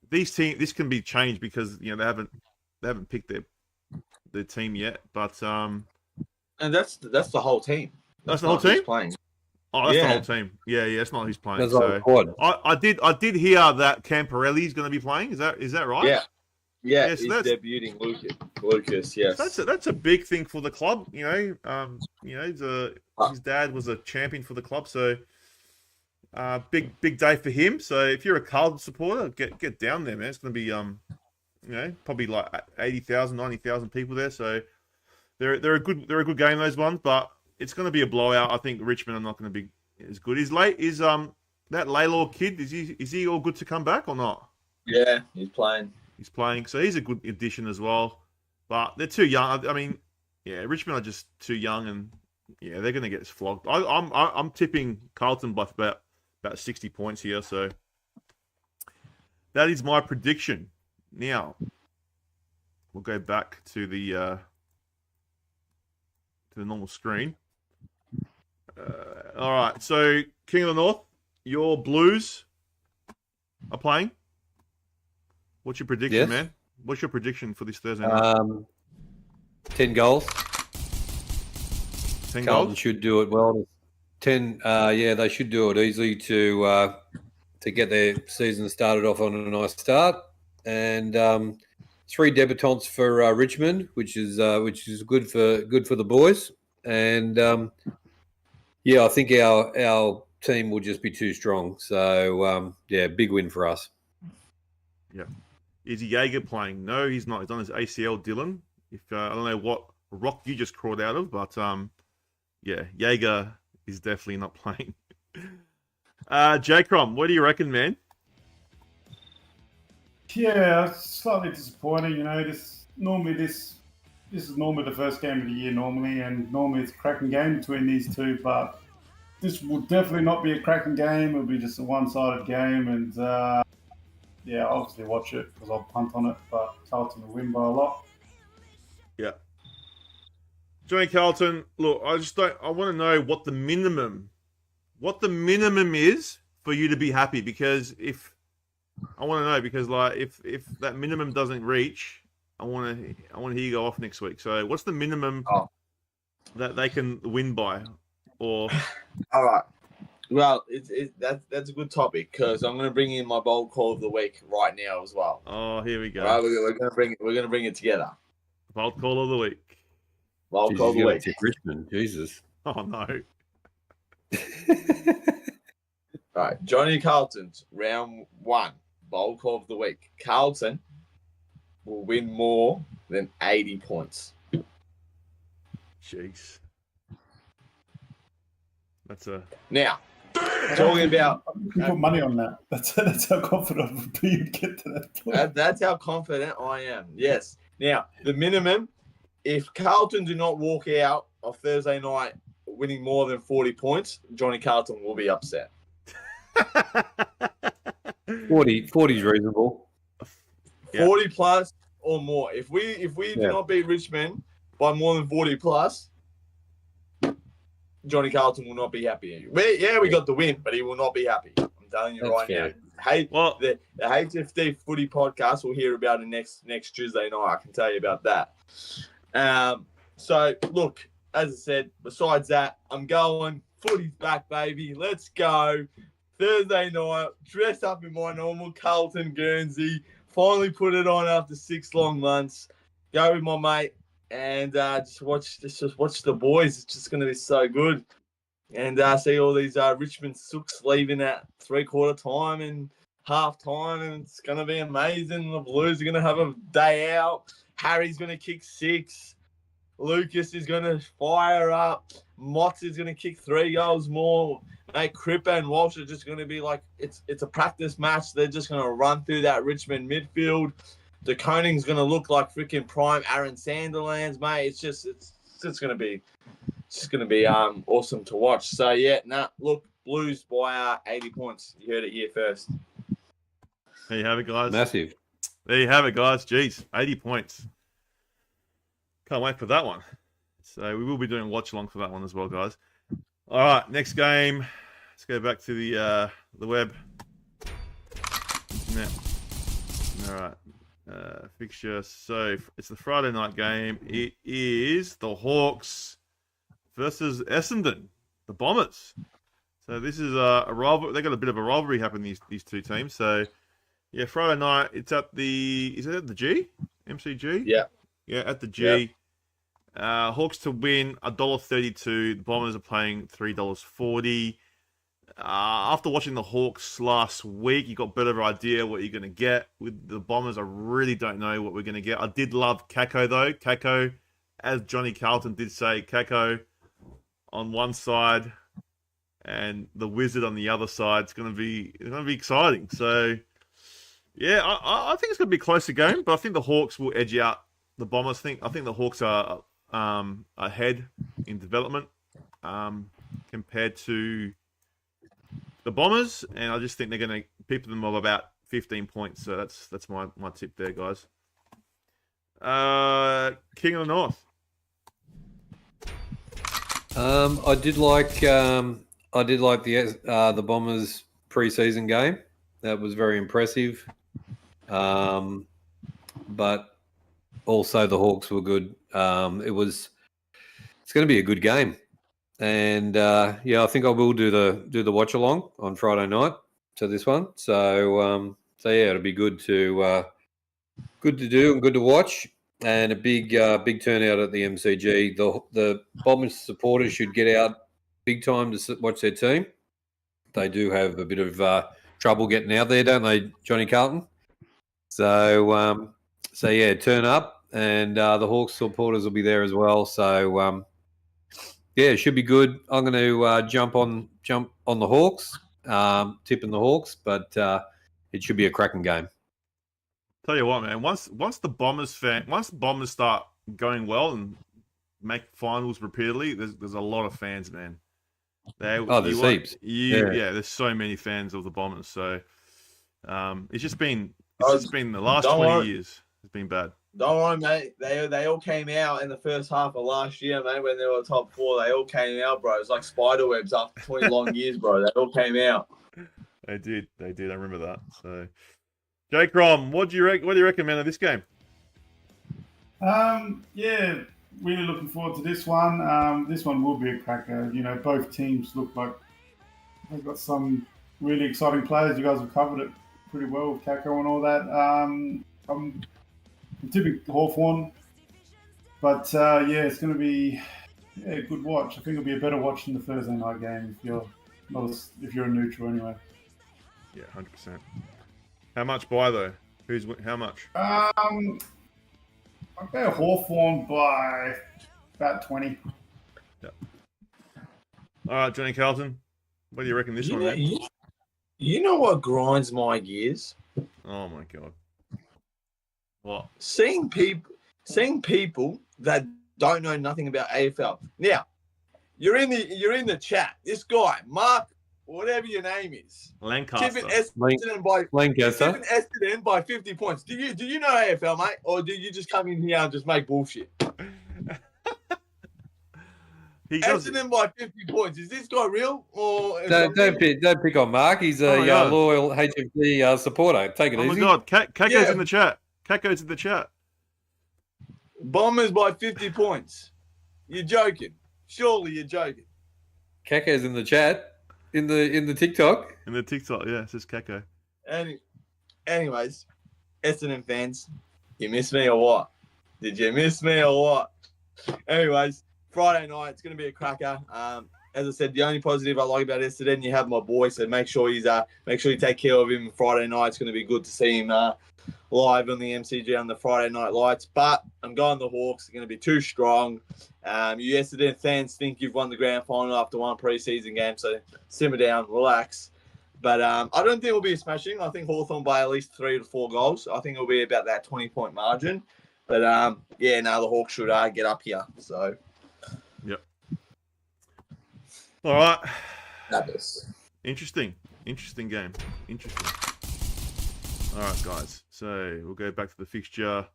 these teams. This can be changed because they haven't picked their team yet. But and that's the whole team. That's the whole team playing. Oh, that's the whole team. Yeah, it's not who's playing. That's so quad. I did hear that Camporelli's going to be playing. Is that right? Yeah, so he's debuting Lucas. Yes, that's a big thing for the club. His dad was a champion for the club, so big day for him. So if you're a Carlton supporter, get down there, man. It's going to be probably like 80,000, 90,000 people there. So they're a good game, those ones, but it's going to be a blowout. I think Richmond are not going to be as good. Is that Laylaw kid? Is he all good to come back or not? Yeah, he's playing. He's playing, so he's a good addition as well. But they're too young. I mean, Richmond are just too young, and they're going to get flogged. I'm tipping Carlton by about 60 points here. So that is my prediction. Now we'll go back to the normal screen. All right, so King of the North, your Blues are playing. What's your prediction, man? What's your prediction for this Thursday night? 10 goals. 10 Carlton goals? should do it well. 10, they should do it easily to get their season started off on a nice start. And 3 debutants for Richmond, which is good for the boys. And I think our team will just be too strong. So big win for us. Yeah. Is Jaeger playing? No, he's not. He's on his ACL, Dylan. I don't know what rock you just crawled out of, but Jaeger is definitely not playing. J-Crom, what do you reckon, man? Yeah, slightly disappointing. This is normally the first game of the year and normally it's a cracking game between these two, but this will definitely not be a cracking game. It'll be just a one-sided game, and obviously watch it because I'll punt on it, but Carlton will win by a lot. Yeah. Johnny Carlton, look, I want to know what the minimum is for you to be happy, because if that minimum doesn't reach, I want to hear you go off next week. So what's the minimum that they can win by? Or all right. Well, that's a good topic because I'm going to bring in my bold call of the week right now as well. Oh, here we go. All right, we're going to bring it together. Bold call of the week. Bold call of the week. Richmond, Jesus. Oh no. All right, Johnny Carlton's round 1 bold call of the week. Carlton will win more than 80 points. Jeez. Now. Talking about, you can put money on that. That's how confident I would be you'd get to that point. That's how confident I am. Yes. Now the minimum, if Carlton do not walk out of Thursday night winning more than 40 points, Johnny Carlton will be upset. 40 is reasonable. 40 plus or more. If we do not beat Richmond by more than 40 plus, Johnny Carlton will not be happy. We got the win, but he will not be happy. I'm telling you right now. Hey, Well, the HFD Footy podcast we'll hear about it next Tuesday night. I can tell you about that. So look, as I said, besides that, I'm going. Footy's back, baby. Let's go. Thursday night, dress up in my normal Carlton Guernsey. Finally put it on after 6 long months. Go with my mate and just watch the boys. It's just going to be so good. And see all these Richmond Sooks leaving at 3/4 time and half time, and it's going to be amazing. The Blues are going to have a day out. Harry's going to kick 6. Lucas is going to fire up. Motts is going to kick 3 goals more. Mate, Cripper and Walsh are just going to be like, it's a practice match. They're just going to run through that Richmond midfield. De Koning's going to look like freaking prime Aaron Sanderlands, mate. It's just going to be awesome to watch. So look, Blues by 80 points. You heard it here first. There you have it, guys. Massive. There you have it, guys. Jeez, 80 points. Can't wait for that one. So we will be doing watch along for that one as well, guys. All right, next game. Let's go back to the web. Now, all right. Fixture. So it's the Friday night game. It is the Hawks versus Essendon, the Bombers. So this is a rivalry. They got a bit of a rivalry happening, these two teams. So yeah, Friday night. It's at is it at the G? MCG? Yeah. Yeah, at the G. Yeah. Hawks to win $1.32. The Bombers are playing $3.40. After watching the Hawks last week, you got a better idea what you're going to get. With the Bombers, I really don't know what we're going to get. I did love Kako, though. Kako, as Johnny Carlton did say, Kako on one side and the Wizard on the other side. It's going to be exciting. So, yeah, I think it's going to be a closer game, but I think the Hawks will edge out the Bombers. I think the Hawks are ahead in development compared to the Bombers, and I just think they're going to peep them of about 15 points. So that's my tip there, guys. King of the North. I did like the Bombers preseason game. That was very impressive. But also the Hawks were good. It's going to be a good game. And I think I will do the watch along on Friday night to this one. So it'll be good to do and good to watch, and a big turnout at the MCG. The Bombers supporters should get out big time to watch their team. They do have a bit of trouble getting out there, don't they, Johnny Carlton? So turn up, and the Hawks supporters will be there as well. So. It should be good. I'm going to jump on the Hawks, tipping the Hawks, but it should be a cracking game. Tell you what, man. Once the Bombers start going well and make finals repeatedly, there's a lot of fans, man. There's heaps. There's so many fans of the Bombers. So it's just been the last 20 years. It's been bad. Don't worry, mate. They all came out in the first half of last year, mate, when they were top 4. They all came out, bro. It's like spider webs after 20 long years, bro. They all came out. They did. I remember that. So, J-Crom, what do you reckon, man, of this game? Really looking forward to this one. This one will be a cracker. You know, both teams look like they've got some really exciting players. You guys have covered it pretty well with Kako and all that. I'm tipping Hawthorn, but it's going to be a good watch. I think it'll be a better watch than the Thursday night game if you're a neutral anyway. Yeah, 100%. How much by though? How much? I'll go Hawthorn by about 20. Yeah. All right, Johnny Carlton, what do you reckon this one, man? You know what grinds my gears? Oh my god. What? Seeing people that don't know nothing about AFL. Now, you're in the chat. This guy, Mark, whatever your name is, Lancaster. Tipping Essendon by 50 points. Do you know AFL, mate, or do you just come in here and just make bullshit? He does. Essendon by 50 points. Is this guy real? Or Don't pick on Mark. He's a Oh my God. loyal HFD supporter. Take it Oh easy. my God, Kako's Yeah. in the chat. Kako's in the chat. Bombers by 50 points. You're joking. Surely you're joking. Kako's in the chat. In the TikTok. In the TikTok, yeah, it says Kako. Anyways, Essendon fans, you miss me or what? Did you miss me or what? Anyways, Friday night, it's going to be a cracker. As I said, the only positive I like about Essendon, you have my boy, so make sure you take care of him Friday night. It's going to be good to see him live on the MCG on the Friday night lights. But I'm going the Hawks. They're going to be too strong. You Essendon fans think you've won the grand final after one preseason game, so simmer down, relax. But I don't think it'll be a smashing. I think Hawthorn by at least 3 to 4 goals. I think it'll be about that 20-point margin. But the Hawks should get up here. So, yep. All right. that is Interesting game. Interesting. All right, guys. So we'll go back to the fixture.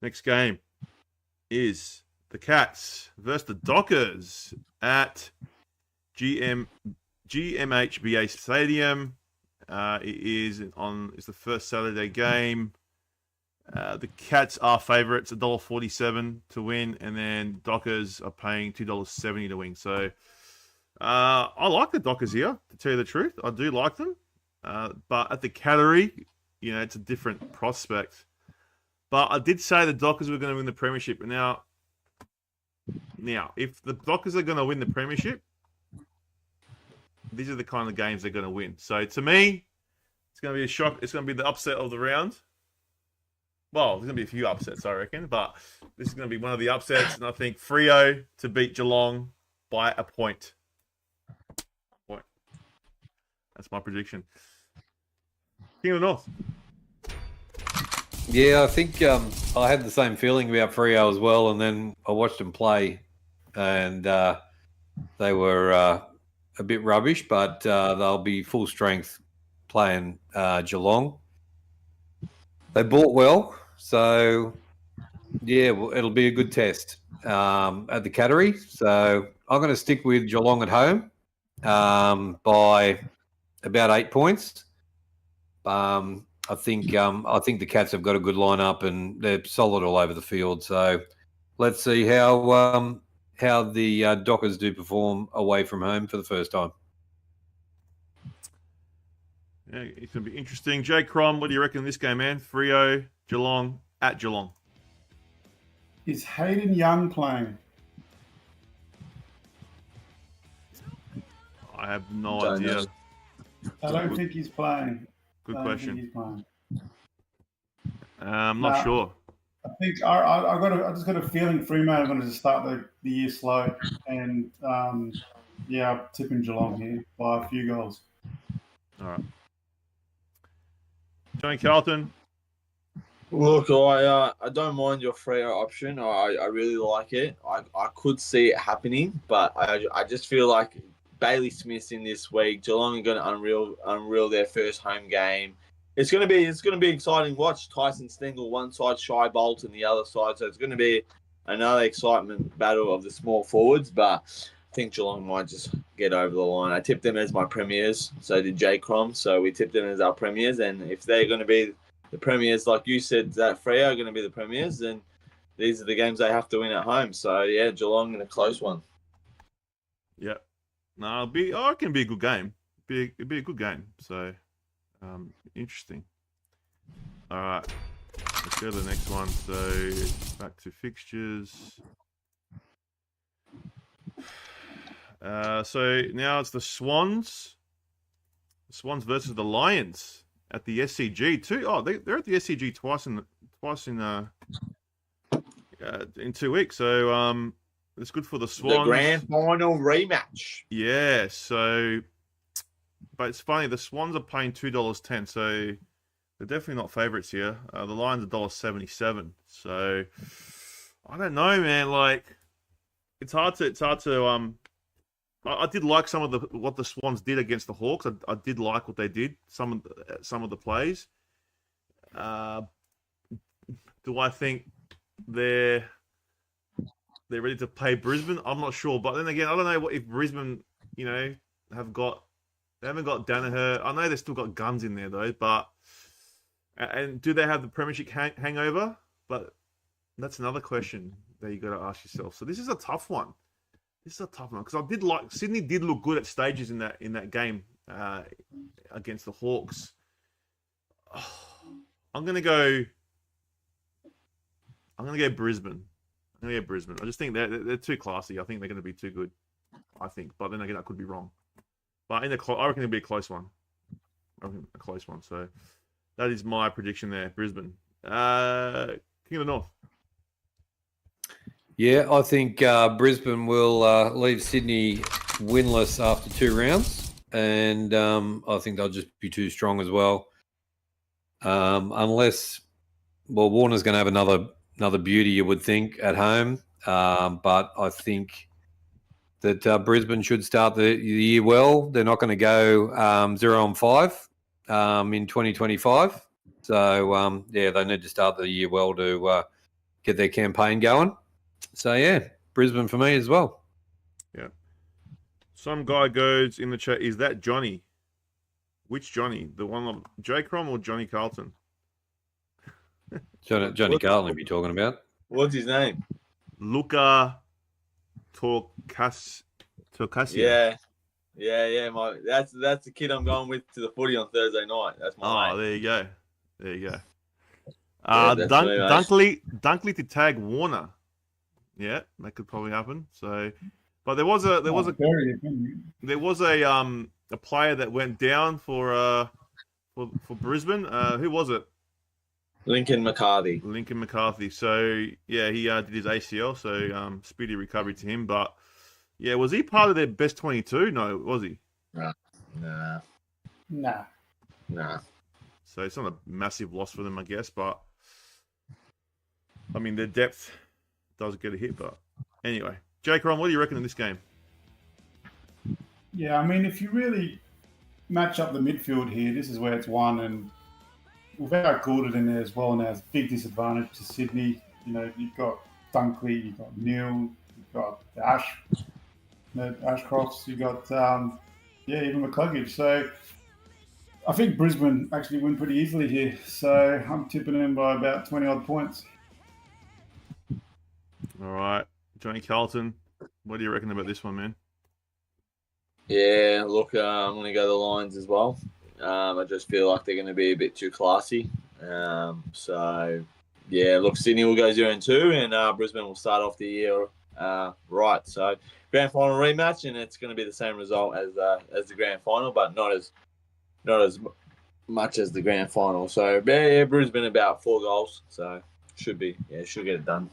Next game is the Cats versus the Dockers at GMHBA Stadium. It's the first Saturday game. The Cats are favourites, $1.47 to win, and then Dockers are paying $2.70 to win. So I like the Dockers here, to tell you the truth. I do like them. But at the Cattery, it's a different prospect. But I did say the Dockers were going to win the premiership. Now, if the Dockers are going to win the premiership, these are the kind of games they're going to win. So to me, it's going to be a shock. It's going to be the upset of the round. Well, there's going to be a few upsets, I reckon. But this is going to be one of the upsets. And I think Freo to beat Geelong by a point. That's my prediction. King of the North. Yeah, I think I had the same feeling about Freo as well, and then I watched them play, and they were a bit rubbish, but they'll be full strength playing Geelong. They bought well, so yeah, it'll be a good test at the Cattery. So I'm going to stick with Geelong at home by about 8 points. I think the Cats have got a good lineup and they're solid all over the field. So let's see how the Dockers do perform away from home for the first time. Yeah, it's going to be interesting. J-Crom, what do you reckon of this game, man? Freo, Geelong, at Geelong. Is Hayden Young playing? I have no idea. I don't think he's playing. Good I don't think question. he's playing. I'm not sure. I think I just got a feeling Fremantle are going to start the year slow, and I'm tipping Geelong here by a few goals. All right. Johnny Carlton. Look, I don't mind your Freo option. I really like it. I could see it happening, but I just feel like Bailey Smith's in this week. Geelong are going to unreel their first home game. It's going to be exciting. Watch Tyson Stengel one side, Shy Bolt on the other side. So it's going to be another excitement battle of the small forwards. But I think Geelong might just get over the line. I tipped them as my premiers. So did J-Crom. So we tipped them as our premiers. And if they're going to be the premiers, like you said, that Freo are going to be the premiers, then these are the games they have to win at home. So yeah, Geelong in a close one. Yeah. No, it can be a good game. It'd be a good game. So, interesting. All right. Let's go to the next one. So, back to fixtures. So, now it's the Swans. The Swans versus the Lions at the SCG too. Oh, they're at the SCG twice in 2 weeks. So, it's good for the Swans. The grand final rematch. Yeah, so... But it's funny, the Swans are paying $2.10, so they're definitely not favourites here. The Lions are $1.77. So, I don't know, man. Like, it's hard to... I did like some of what the Swans did against the Hawks. I did like what they did, some of the plays. Do I think they're they're ready to play Brisbane. I'm not sure, but then again, I don't know what if Brisbane, you know, they haven't got Danaher. I know they've still got guns in there though, but and do they have the premiership hangover? But that's another question that you got to ask yourself. So this is a tough one. Because I did like Sydney did look good at stages in that game against the Hawks. I'm gonna go Brisbane. I just think they're too classy. I think they're going to be too good. But then again, I could be wrong. But I reckon it'll be a close one. So that is my prediction there. Brisbane, King of the North. Yeah, I think Brisbane will leave Sydney winless after 2 rounds, and I think they'll just be too strong as well. Unless, Warner's going to have another beauty, you would think, at home. But I think that Brisbane should start the year well. They're not going to go 0-5 in 2025. So, they need to start the year well to get their campaign going. So, yeah, Brisbane for me as well. Yeah. Some guy goes in the chat, is that Johnny? Which Johnny? The one of J-Crom or Johnny Carlton? Johnny Carlton, you're talking about. What's his name? Luca Torcasia. Yeah. That's the kid I'm going with to the footy on Thursday night. That's my. Oh, there you go. Dunkley Dunkley to tag Warner. Yeah, that could probably happen. So, but there was a player that went down for Brisbane. Who was it? Lincoln McCarthy. So yeah, he did his ACL. So speedy recovery to him. But yeah, was he part of their best 22? No, was he? Nah. So it's not a massive loss for them, I guess. But I mean, their depth does get a hit. But anyway, J-Crom, what do you reckon in this game? Yeah, I mean, if you really match up the midfield here, this is where it's won, and without Gordon in there as well, now it's a big disadvantage to Sydney. You know, you've got Dunkley, you've got Neil, you've got Ashcrofts, you've got even McCluggage. So I think Brisbane actually win pretty easily here. So I'm tipping them by about 20 odd points. All right, Johnny Carlton, what do you reckon about this one, man? Yeah, look, I'm going to go the Lions as well. I just feel like they're going to be a bit too classy. So, yeah, look, Sydney will go 0-2, and Brisbane will start off the year right. So, grand final rematch, and it's going to be the same result as the grand final, but not as much as the grand final. So, yeah, Brisbane about 4 goals. So, should get it done.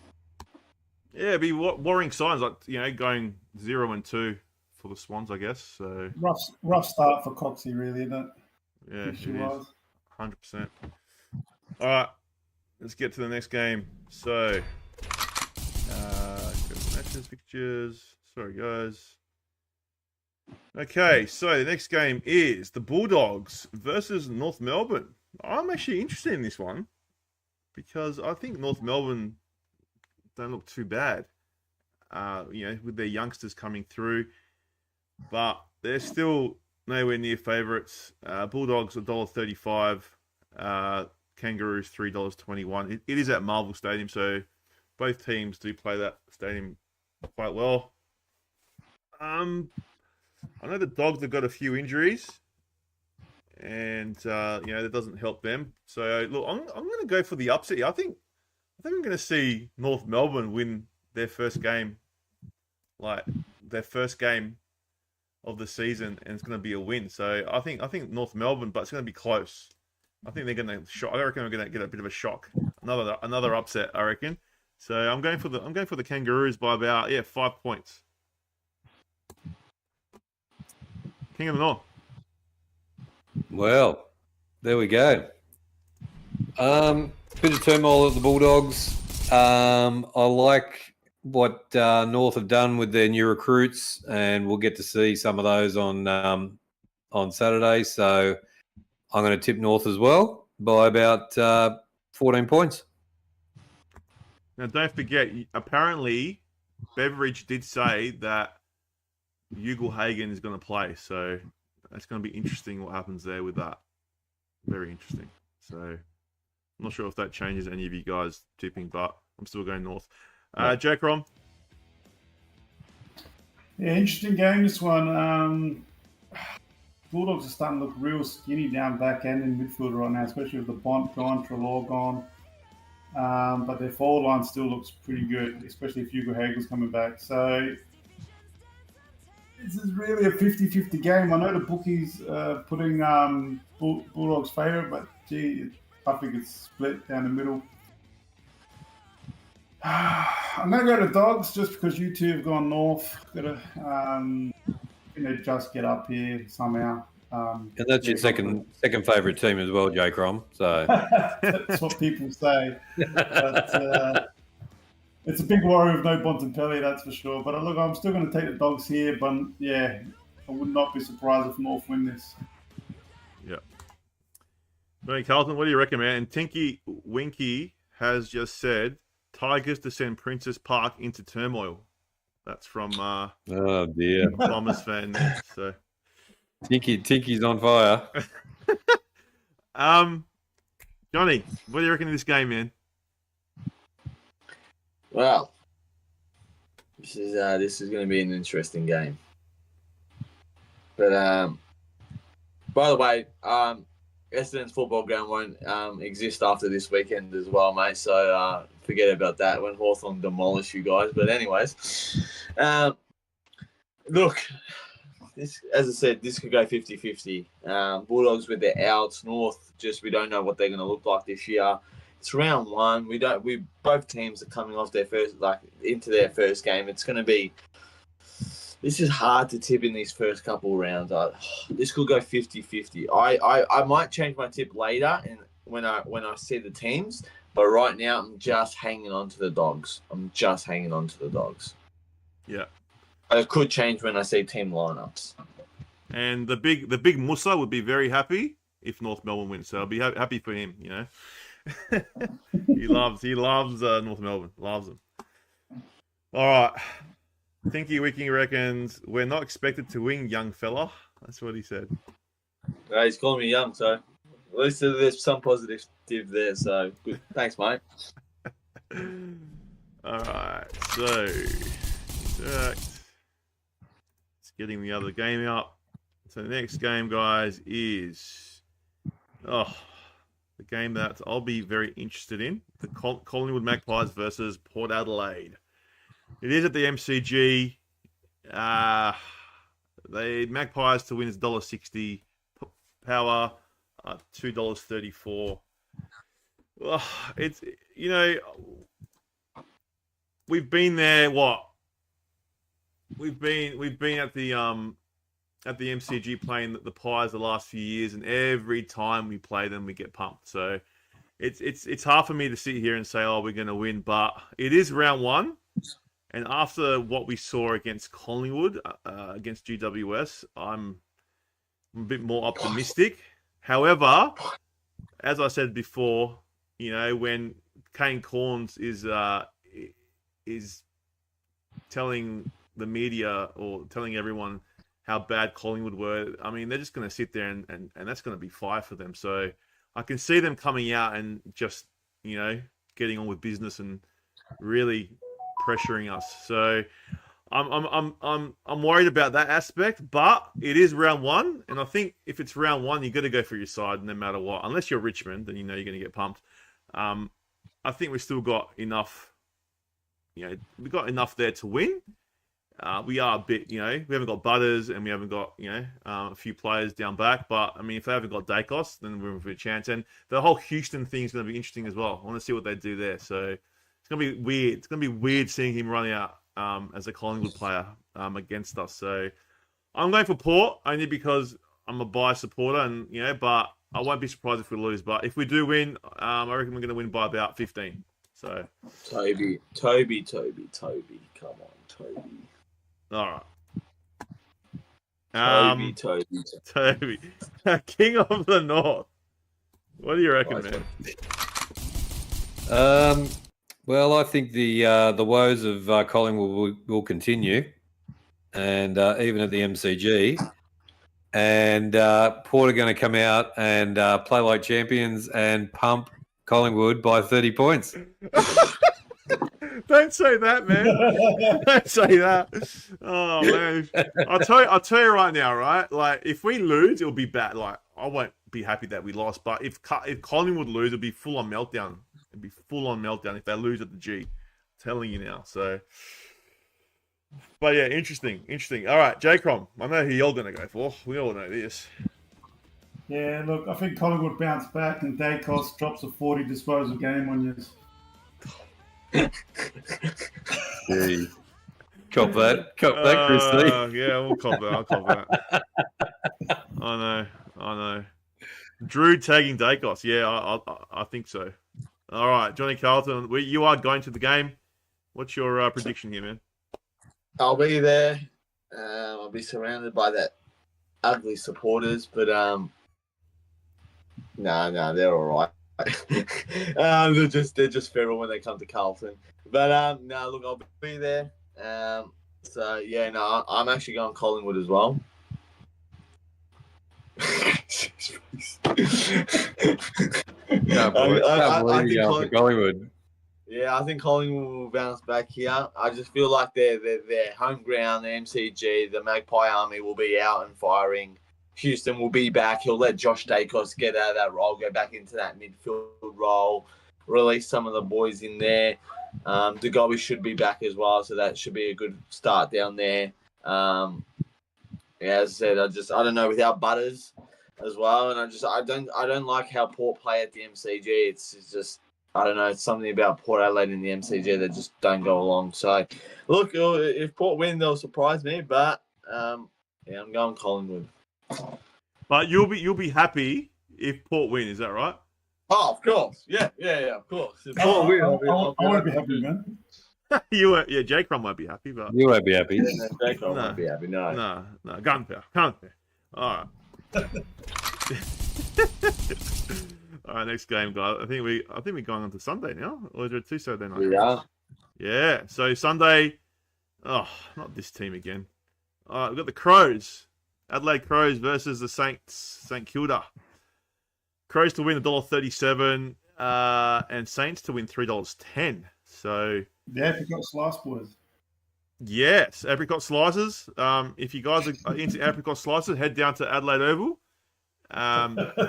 Yeah, it'd be worrying signs, like, you know, going 0-2 for the Swans, I guess. So rough start for Coxie, really, isn't it? Yeah, it is. 100%. All right, let's get to the next game. So, matches, fixtures. Sorry, guys. Okay, so the next game is the Bulldogs versus North Melbourne. I'm actually interested in this one because I think North Melbourne don't look too bad, with their youngsters coming through. But they're still nowhere near favourites. Bulldogs $1.35, Kangaroos $3.21. It is at Marvel Stadium, so both teams do play that stadium quite well. I know the Dogs have got a few injuries, and that doesn't help them. So look, I'm going to go for the upset. I think I'm going to see North Melbourne win their first game, of the season, and it's going to be a win. So I think North Melbourne, but it's going to be close. I think they're going to shock. I reckon we're going to get a bit of a shock, another upset. I reckon. So I'm going for the Kangaroos by about 5 points. King of the North. Well, there we go. Bit of turmoil at the Bulldogs. I like what North have done with their new recruits, and we'll get to see some of those on Saturday. So I'm going to tip North as well by about 14 points. Now, don't forget, apparently Beveridge did say that Ugle-Hagan is going to play, so that's going to be interesting what happens there with that. Very interesting. So I'm not sure if that changes any of you guys tipping, but I'm still going North. J-Crom? Yeah, interesting game, this one. Bulldogs are starting to look real skinny down back end in midfield right now, especially with the Bont gone, Treloar gone. But their forward line still looks pretty good, especially if Hugo Hagel's coming back. So this is really a 50-50 game. I know the bookies putting Bulldogs' favourite, but gee, I think it's split down the middle. I'm going to go to Dogs just because you two have gone North. Just get up here somehow. And that's your second favourite team as well, J-Crom. So that's what people say. But it's a big worry with no Bontempelli, that's for sure. But look, I'm still going to take the Dogs here. But yeah, I would not be surprised if North win this. Yeah. Hey, Carlton, what do you reckon, man? And Tinky Winky has just said Tigers to send Princess Park into turmoil. That's from oh dear, Bombers fan there. So Tinky's on fire. Johnny, what do you reckon of this game, man? Well, this is going to be an interesting game. But by the way, Essendon's football ground won't exist after this weekend as well, mate. So forget about that when Hawthorn demolish you guys. But anyways, look, this, as I said, this could go 50-50. Bulldogs with their outs, North, just we don't know what they're going to look like this year. It's round one. We both teams are coming off their first, into their first game. It's going to be. This is hard to tip in these first couple rounds. This could go 50-50. I might change my tip later and when I see the teams, but right now I'm just hanging on to the Dogs. Yeah. It could change when I see team lineups. And the big Musa would be very happy if North Melbourne wins. So I'll be happy for him, you know. he loves North Melbourne. Loves them. All right. Tinky Wiki reckons we're not expected to win, young fella. That's what he said. He's calling me young, so at least there's some positive there. So good. Thanks, mate. All right. So it's getting the other game up. So the next game, guys, is the game that I'll be very interested in: the Collingwood Magpies versus Port Adelaide. It is at the MCG. The Magpies to win is $1.60. Power, $2.34. It's, you know, we've been there. What? We've been at the MCG playing the Pies the last few years, and every time we play them, we get pumped. So it's hard for me to sit here and say, oh, we're going to win, but it is round one. And after what we saw against Collingwood, against GWS, I'm a bit more optimistic. However, as I said before, you know, when Kane Corns is telling the media or telling everyone how bad Collingwood were, I mean, they're just going to sit there and that's going to be fire for them. So I can see them coming out and just, you know, getting on with business and really pressuring us. So I'm worried about that aspect, but it is round one, and I think if it's round one, you got to go for your side no matter what. Unless you're Richmond, then you know you're going to get pumped. I think we've still got enough. You know, we've got enough there to win. We are a bit, you know, we haven't got Butters and we haven't got, you know, a few players down back. But I mean, if they haven't got Dacos, then we're in for a chance. And the whole Houston thing is going to be interesting as well. I want to see what they do there. So it's going to be weird. It's going to be weird seeing him running out as a Collingwood player against us. So I'm going for Port only because I'm a biased supporter, and you know, but I won't be surprised if we lose. But if we do win, I reckon we're going to win by about 15. So Toby, come on, Toby. All right. Toby. King of the North. What do you reckon, man? Well, I think the woes of Collingwood will continue, and even at the MCG, and Port are going to come out and play like champions and pump Collingwood by 30 points. Don't say that, man. Don't say that. Oh man, I'll tell you right now, right? Like, if we lose, it'll be bad. Like, I won't be happy that we lost, but if Collingwood lose, it'll be full on meltdown. It'll be full on meltdown if they lose at the G. I'm telling you now. So, but yeah, interesting. All right, J-Crom. I know who you're gonna go for. We all know this. Yeah, look, I think Collingwood bounce back and Dacos drops a 40 disposal game on you. Jeez. Cop that, Christy. Yeah, we'll cop that. I'll cop that. I know. Drew tagging Dacos. Yeah, I think so. All right, Johnny Carlton, you are going to the game. What's your prediction here, man? I'll be there. I'll be surrounded by that ugly supporters, but no, they're all right. They're just feral when they come to Carlton. But no, look, I'll be there. So yeah, no, I'm actually going Collingwood as well. I think Collingwood. Yeah, I think Collingwood will bounce back here. I just feel like their home ground, the MCG, the Magpie Army will be out and firing. Houston will be back. He'll let Josh Dacos get out of that role, go back into that midfield role, release some of the boys in there. DeGoey should be back as well, so that should be a good start down there. Yeah, as I said, I don't know, without Butters as well, and I don't like how Port play at the MCG. It's just, I don't know, it's something about Port Adelaide in the MCG that just don't go along. So, look, if Port win, they'll surprise me, but yeah, I'm going Collingwood. But you'll be happy if Port win, is that right? Oh, of course. Yeah, of course. If I won't be happy, man. J-Crom won't be happy, but You won't be happy. J-Crom won't be happy. No. Gunpower. All right. All right, next game, guys. I think we're going on to Sunday now, or is there 2 Saturday nights? Yeah. Yeah. So Sunday. Oh, not this team again. We've got the Crows. Adelaide Crows versus the Saints, St Kilda. Crows to win $1.37, and Saints to win $3.10. So the apricot slice, boys. Yes, apricot slices. If you guys are into apricot slices, head down to Adelaide Oval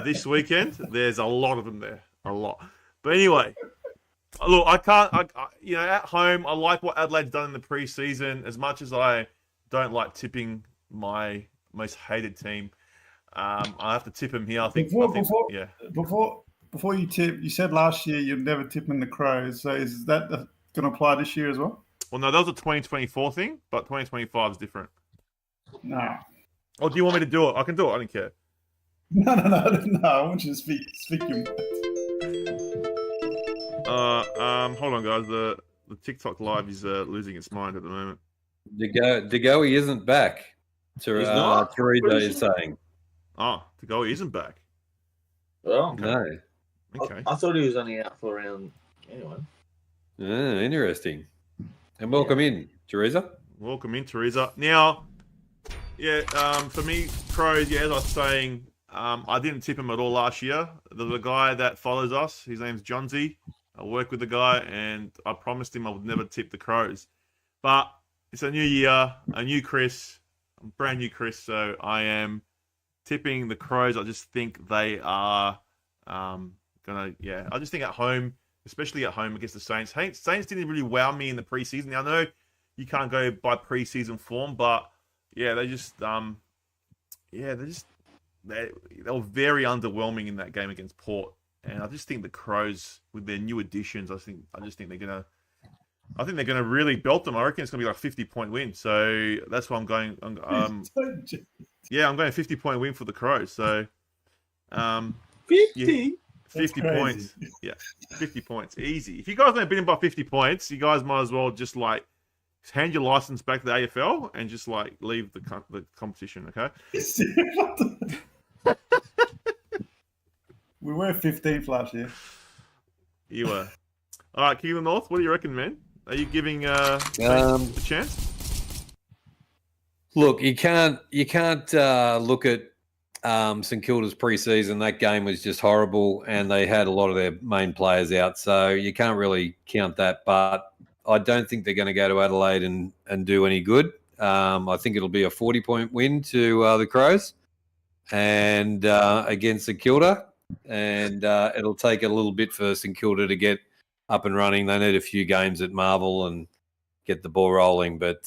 this weekend. There's a lot of them there, a lot. But anyway, look, at home, I like what Adelaide's done in the preseason. As much as I don't like tipping my most hated team, I have to tip him here. Before you tip, you said last year you'd never tip in the Crows. So is that going to apply this year as well? Well, no, that was a 2024 thing, but 2025 is different. No. Oh, do you want me to do it? I can do it. I don't care. No. I want you to speak your mind. Hold on, guys. The TikTok live is losing its mind at the moment. DeGoey isn't back. Teresa is saying. Oh, DeGoey isn't back. Well, no. Okay. I thought he was only out for around anyway. Interesting. And welcome in, Teresa. Welcome in, Teresa. Now, yeah, for me, Crows, yeah, as I was saying, I didn't tip him at all last year. There's a guy that follows us. His name's John Z. I work with the guy, and I promised him I would never tip the Crows. But it's a new year, a new Chris, a brand new Chris, so I am tipping the Crows. I just think they are I just think at home, especially at home against the Saints. Saints didn't really wow me in the preseason. Now, I know you can't go by preseason form, but yeah, they were very underwhelming in that game against Port. And I just think the Crows, with their new additions, I just think they're gonna really belt them. I reckon it's gonna be like a 50-point win. So that's why I'm going. I'm going a 50-point win for the Crows. So 50 points. Yeah, 50 points, easy. If you guys don't beat him by 50 points, you guys might as well just like hand your license back to the AFL and just like leave the competition. Okay. We were 15th last year. You were. All right, Keelan North, what do you reckon, man? Are you giving a chance? Look, you can't look at St Kilda's pre-season. That game was just horrible, and they had a lot of their main players out, so you can't really count that. But I don't think they're going to go to Adelaide and do any good. I think it'll be a 40-point win to the Crows and against St Kilda, and it'll take a little bit for St Kilda to get up and running. They need a few games at Marvel and get the ball rolling. But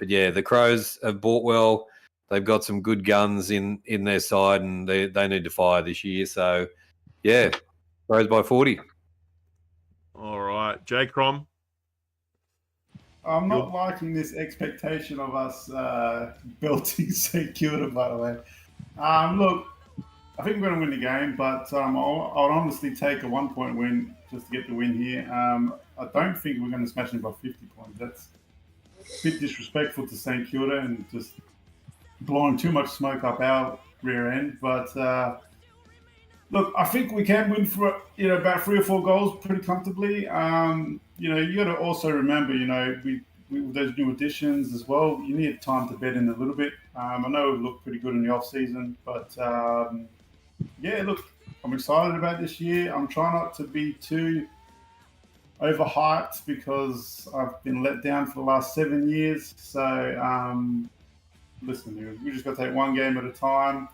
yeah, the Crows have bought well. They've got some good guns in their side, and they need to fire this year. So, yeah, Crows by 40. All right, J-Crom. I'm not liking this expectation of us belting St Kilda, by the way. Look, I think we're going to win the game, but I'll honestly take a 1-point win just to get the win here. I don't think we're going to smash them by 50 points. That's a bit disrespectful to St Kilda and just blowing too much smoke up our rear end. But look, I think we can win for about 3 or 4 goals pretty comfortably. You got to also remember, we with those new additions as well, you need time to bed in a little bit. I know it looked pretty good in the off season, but yeah, look, I'm excited about this year. I'm trying not to be too overhyped because I've been let down for the last 7 years. So listen, we just got to take one game at a time.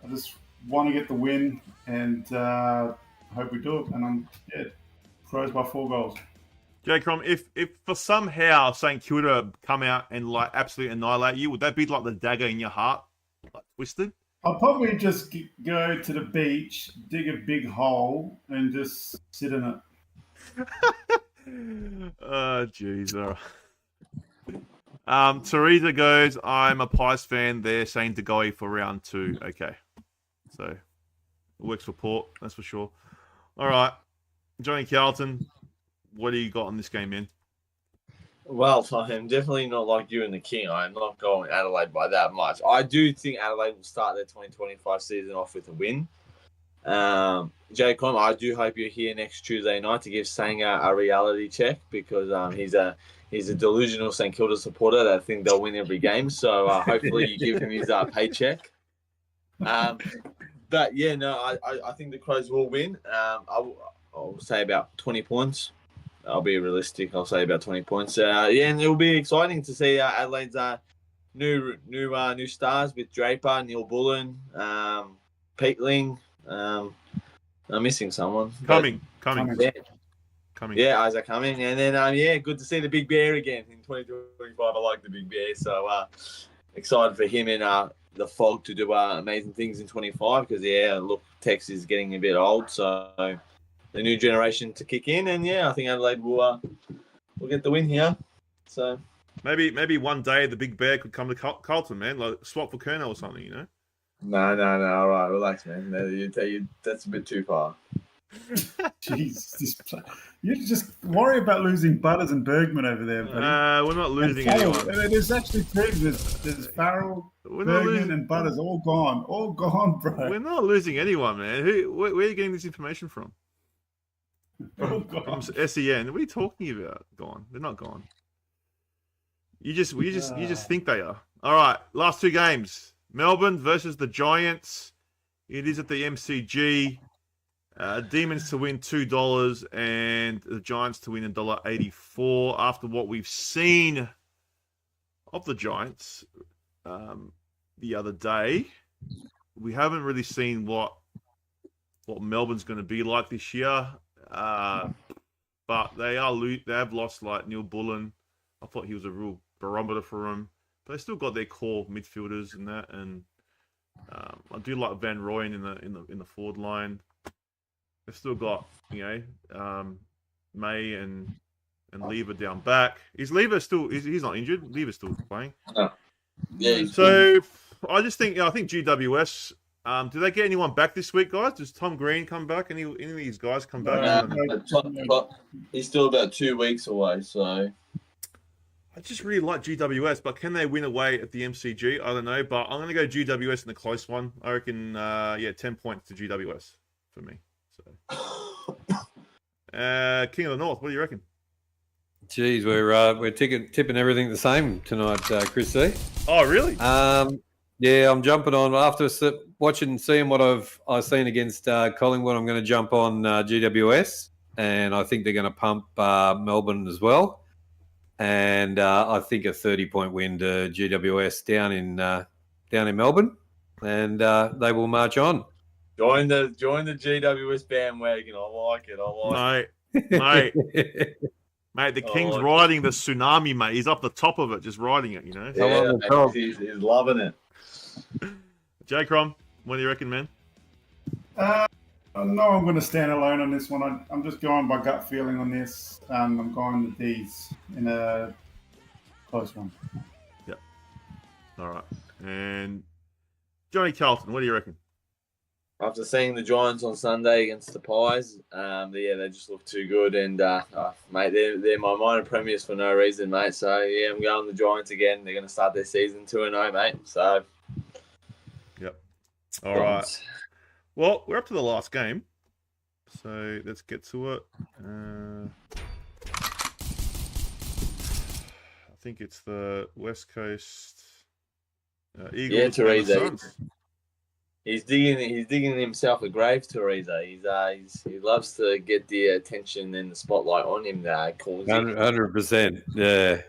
I just want to get the win, and I hope we do it. And Crows by 4 goals. J-Crom, if for somehow St Kilda come out and like absolutely annihilate you, would that be like the dagger in your heart, like twisted? I'll probably just go to the beach, dig a big hole, and just sit in it. Oh, jeez. Teresa goes, I'm a Pies fan. They're saying to go for round 2. Okay. So, it works for Port, that's for sure. All right. Johnny Carlton, what do you got on this game, man? Well, I'm definitely not like you and the King. I'm not going Adelaide by that much. I do think Adelaide will start their 2025 season off with a win. J-Crom, I do hope you're here next Tuesday night to give Sang a reality check because he's a delusional St Kilda supporter that think they'll win every game. So hopefully you give him his paycheck. But yeah, no, I think the Crows will win. I'll say about 20 points. I'll be realistic. I'll say about 20 points. And it'll be exciting to see Adelaide's new stars with Draper, Neil Bullen, Peatling. I'm missing someone. Coming. Yeah. Coming. Yeah, Isaac Cumming. And then, good to see the Big Bear again in 2025. I like the Big Bear. So excited for him and the Fog to do amazing things in 25 because, look, Tex is getting a bit old. So the new generation to kick in. And, I think Adelaide will get the win here. So maybe one day the Big Bear could come to Carlton, man, like swap for Kerno or something, No. All right, relax, man. That's a bit too far. Jeez, you just worry about losing Butters and Bergman over there, buddy. We're not losing anyone. There's actually 3. There's Farrell, Bergman, and Butters all gone, bro. We're not losing anyone, man. Where are you getting this information from? From SEN. What are you talking about? Gone? They're not gone. You just think they are. All right, last 2 games. Melbourne versus the Giants. It is at the MCG. Demons to win $2 and the Giants to win $1.84. After what we've seen of the Giants the other day, we haven't really seen what Melbourne's going to be like this year. But they have lost like Neil Bullen. I thought he was a real barometer for them. But they still got their core midfielders and that, and I do like Van Rooyen in the forward line. They've still got May and Lever down back. Is Lever still? He's not injured. Lever's still playing. Yeah. So I just think I think GWS. Do they get anyone back this week, guys? Does Tom Green come back? Any of these guys come back? But he's still about 2 weeks away, so. I just really like GWS, but can they win away at the MCG? I don't know, but I'm going to go GWS in the close one. I reckon, 10 points to GWS for me. So, King of the North, what do you reckon? Geez, we're tipping everything the same tonight, Chris C. Oh, really? Yeah, I'm jumping on after seeing what I've seen against Collingwood. I'm going to jump on GWS, and I think they're going to pump Melbourne as well. And I think a 30-point win to GWS down in Melbourne, and they will march on. Join the GWS bandwagon. I like it. Mate, mate, the King's riding the tsunami, mate. He's up the top of it, just riding it, you know. Yeah, he's loving it. J-Crom, what do you reckon, man? No, I'm going to stand alone on this one. I'm just going by gut feeling on this. I'm going the D's in a close one. Yep. All right. And Johnny Carlton, what do you reckon? After seeing the Giants on Sunday against the Pies, they just look too good. And, mate, they're my minor premiers for no reason, mate. So, yeah, I'm going the Giants again. They're going to start their season 2-0, mate. So, yep. All right. Well, we're up to the last game. So, let's get to it. I think it's the West Coast Eagles. Yeah, Teresa. He's digging himself a grave, Teresa. He loves to get the attention and the spotlight on him. 100%. Yeah.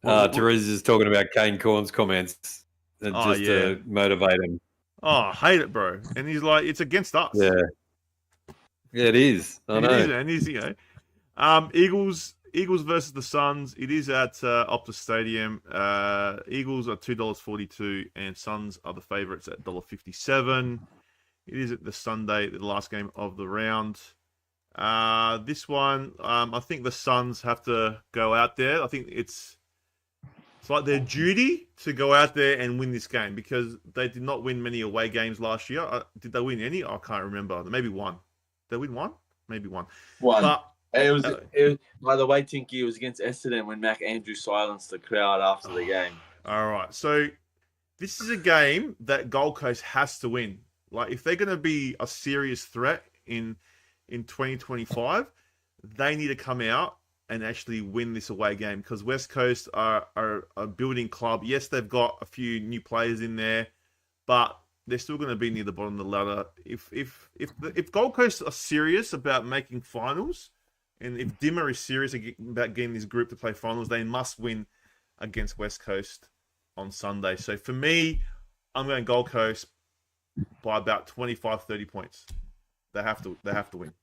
Yeah. Teresa's talking about Kane Corn's comments to motivate him. Oh, I hate it, bro. And he's like, it's against us. Yeah. Yeah, it is. I know. And he's, Eagles versus the Suns. It is at Optus Stadium. Eagles are $2.42 and Suns are the favourites at $1.57. It is at the Sunday, the last game of the round. This one, I think the Suns have to go out there. I think it's like their duty to go out there and win this game because they did not win many away games last year. Did they win any? I can't remember. Maybe one. Did they win one? Maybe one. But, it was by the way, Tinky, it was against Essendon when Mac Andrews silenced the crowd after the game. All right. So this is a game that Gold Coast has to win. Like, if they're going to be a serious threat in 2025, they need to come out and actually win this away game because West Coast are a building club. Yes, they've got a few new players in there, but they're still going to be near the bottom of the ladder. If Gold Coast are serious about making finals, and if Dimmer is serious about getting this group to play finals, they must win against West Coast on Sunday. So for me, I'm going Gold Coast by about 25, 30 points. They have to win.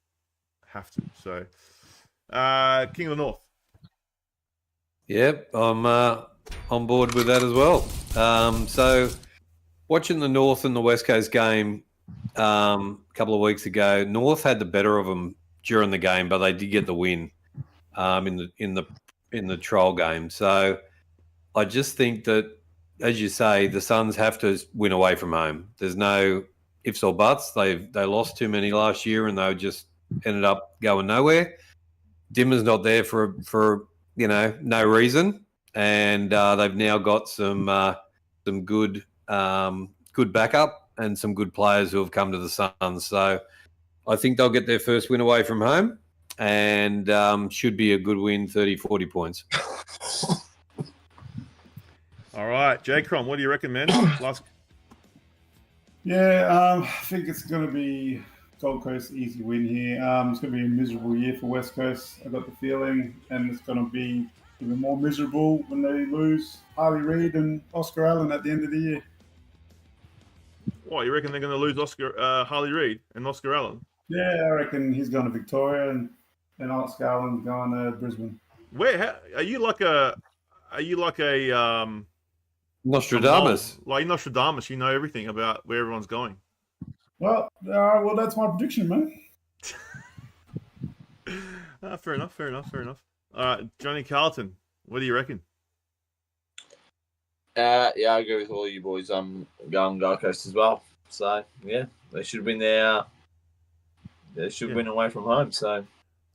Have to. So, King of the North. Yep, I'm on board with that as well. So, watching the North and the West Coast game a couple of weeks ago, North had the better of them during the game, but they did get the win in the trial game. So, I just think that, as you say, the Suns have to win away from home. There's no ifs or buts. They lost too many last year, and they just ended up going nowhere. Dimmer's not there for no reason, and they've now got some good backup and some good players who have come to the Suns. So I think they'll get their first win away from home, and should be a good win, 30, 40 points. All right, J-Crom, what do you reckon, man? Yeah, I think it's going to be Gold Coast easy win here. It's going to be a miserable year for West Coast, I got the feeling, and it's going to be even more miserable when they lose Harley Reid and Oscar Allen at the end of the year. What, you reckon they're going to lose Harley Reid and Oscar Allen? Yeah, I reckon he's going to Victoria and Oscar Allen's going to Brisbane. Are you like a Nostradamus? Like Nostradamus, you know everything about where everyone's going. Well, that's my prediction, man. Fair enough. All right, Johnny Carlton, what do you reckon? Yeah, I agree with all you boys. I'm going Gold Coast as well. So yeah, they should win win away from home. So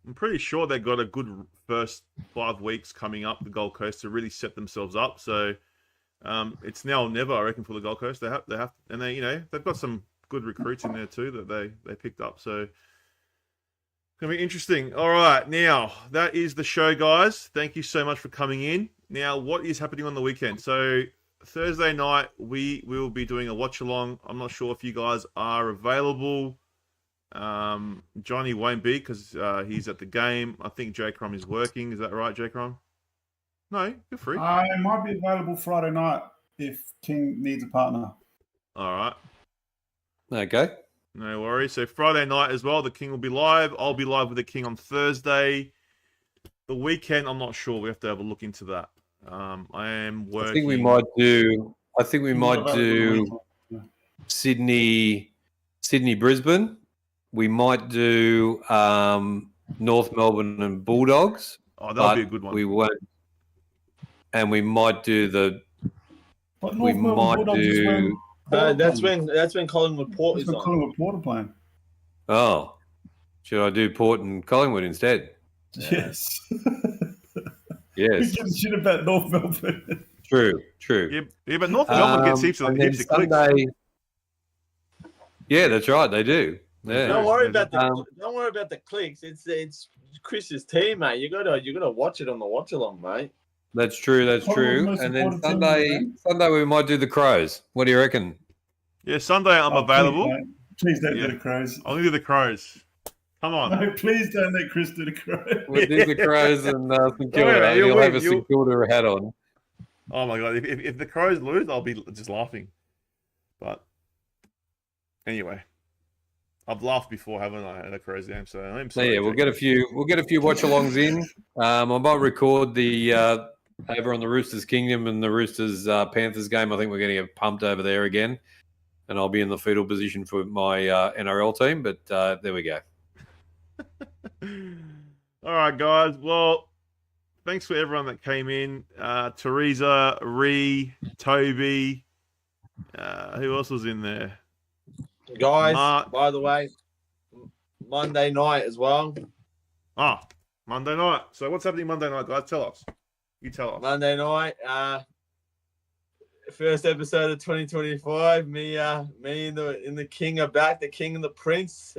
I'm pretty sure they've got a good first 5 weeks coming up, the Gold Coast, to really set themselves up. So it's now or never, I reckon, for the Gold Coast. They have, and they've got some good recruits in there too that they picked up. So Gonna be interesting. All right, now that is the show, guys. Thank you so much for coming in. Now, what is happening on the weekend? So Thursday night we will be doing a watch along. I'm not sure if you guys are available. Johnny won't be because he's at the game. I think J-Crom is working. Is that right, J-Crom? No, you're free. I might be available Friday night if King needs a partner. All right. Okay. No worries. So Friday night as well, the King will be live. I'll be live with the King on Thursday. The weekend, I'm not sure. We have to have a look into that. I am working. I think we might do Sydney, Brisbane. We might do North Melbourne and Bulldogs. Oh, that'll be a good one. We won't. And we might do the. But North Melbourne Bulldogs is when. That's when Collingwood Port is on. Collingwood Port are playing. Oh, should I do Port and Collingwood instead? Yes. Yes. We give shit about North Melbourne. True. Yeah, but North Melbourne gets heaps of clicks. Yeah, that's right. They do. Yeah. Don't worry about the clicks. It's Chris's team, mate. You gotta watch it on the watch along, mate. That's true. And then Sunday we might do the Crows. What do you reckon? Yeah, Sunday I'm available. Please don't do the Crows. I'll do the Crows. Come on. No, please don't let Chris do the Crows. We'll do the Crows and St Kilda. You'll have a St Kilda hat on. Oh my god! If the Crows lose, I'll be just laughing. But anyway, I've laughed before, haven't I, at a Crows game? So I'm sorry. Yeah, we'll get a few watch-alongs in. I might record the over on the Roosters Kingdom and the Roosters Panthers game. I think we're going to get pumped over there again, and I'll be in the fetal position for my NRL team. But there we go. All right, guys. Well, thanks for everyone that came in. Teresa, Ree, Toby. Who else was in there? Guys, Mark. by the way, Monday night as well. Monday night. So what's happening Monday night, guys? Tell us. You tell us. Monday night, first episode of 2025. Me and the King are back. The King and the Prince.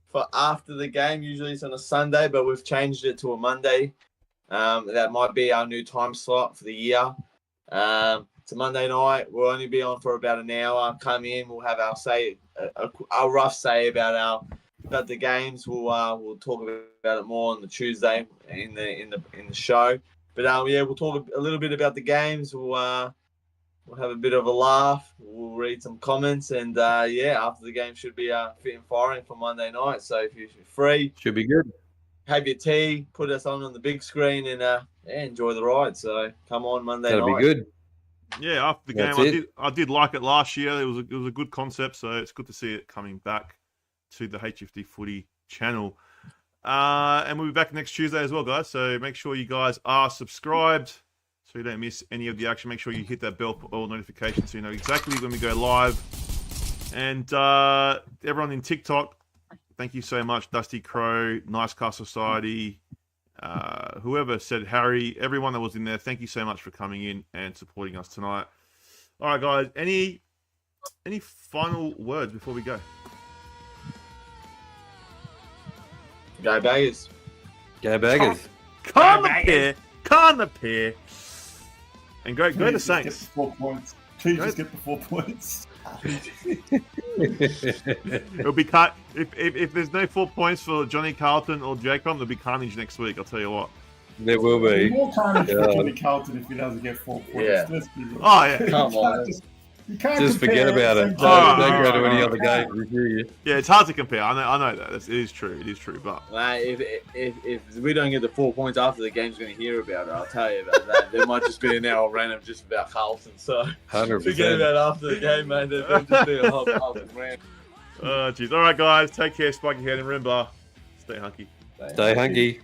For after the game, usually it's on a Sunday, but we've changed it to a Monday. That might be our new time slot for the year. It's a Monday night. We'll only be on for about an hour. Come in, we'll have our rough say about the games. We'll talk about it more on the Tuesday in the show. But we'll talk a little bit about the games. We'll have a bit of a laugh. We'll read some comments, and after the game should be fit and firing for Monday night. So if you're free, should be good. Have your tea, put us on the big screen, and enjoy the ride. So come on Monday night. That'll be good. Yeah, after the game, I did like it last year. It was a good concept, so it's good to see it coming back to the HFD Footy channel. And we'll be back next Tuesday as well, guys. So make sure you guys are subscribed so you don't miss any of the action. Make sure you hit that bell for all notifications so you know exactly when we go live. And everyone in TikTok, thank you so much. Dusty Crow, Nice Car Society, whoever said Harry, everyone that was in there, thank you so much for coming in and supporting us tonight. All right, guys, any final words before we go? Go Baggers. Go Baggers. Can the pair. And go the Saints. Get the 4 points. Please just get the 4 points. It'll be cut if there's no 4 points for Johnny Carlton or J-Crom, there'll be carnage next week. I'll tell you what. There will be more carnage for Johnny Carlton if he doesn't get 4 points. Yeah. Oh yeah. Come on. You can't just forget about it. Don't go to any other game. Yeah, it's hard to compare. I know that. It is true. It is true. But if we don't get the 4 points after the game's going to hear about it, I'll tell you about that. There might just be an hour random just about Carlton. So 100%. Forget about after the game, mate. There'll just be a whole random. Oh, jeez. All right, guys. Take care. Spike your head and remember, stay hunky. Stay hunky.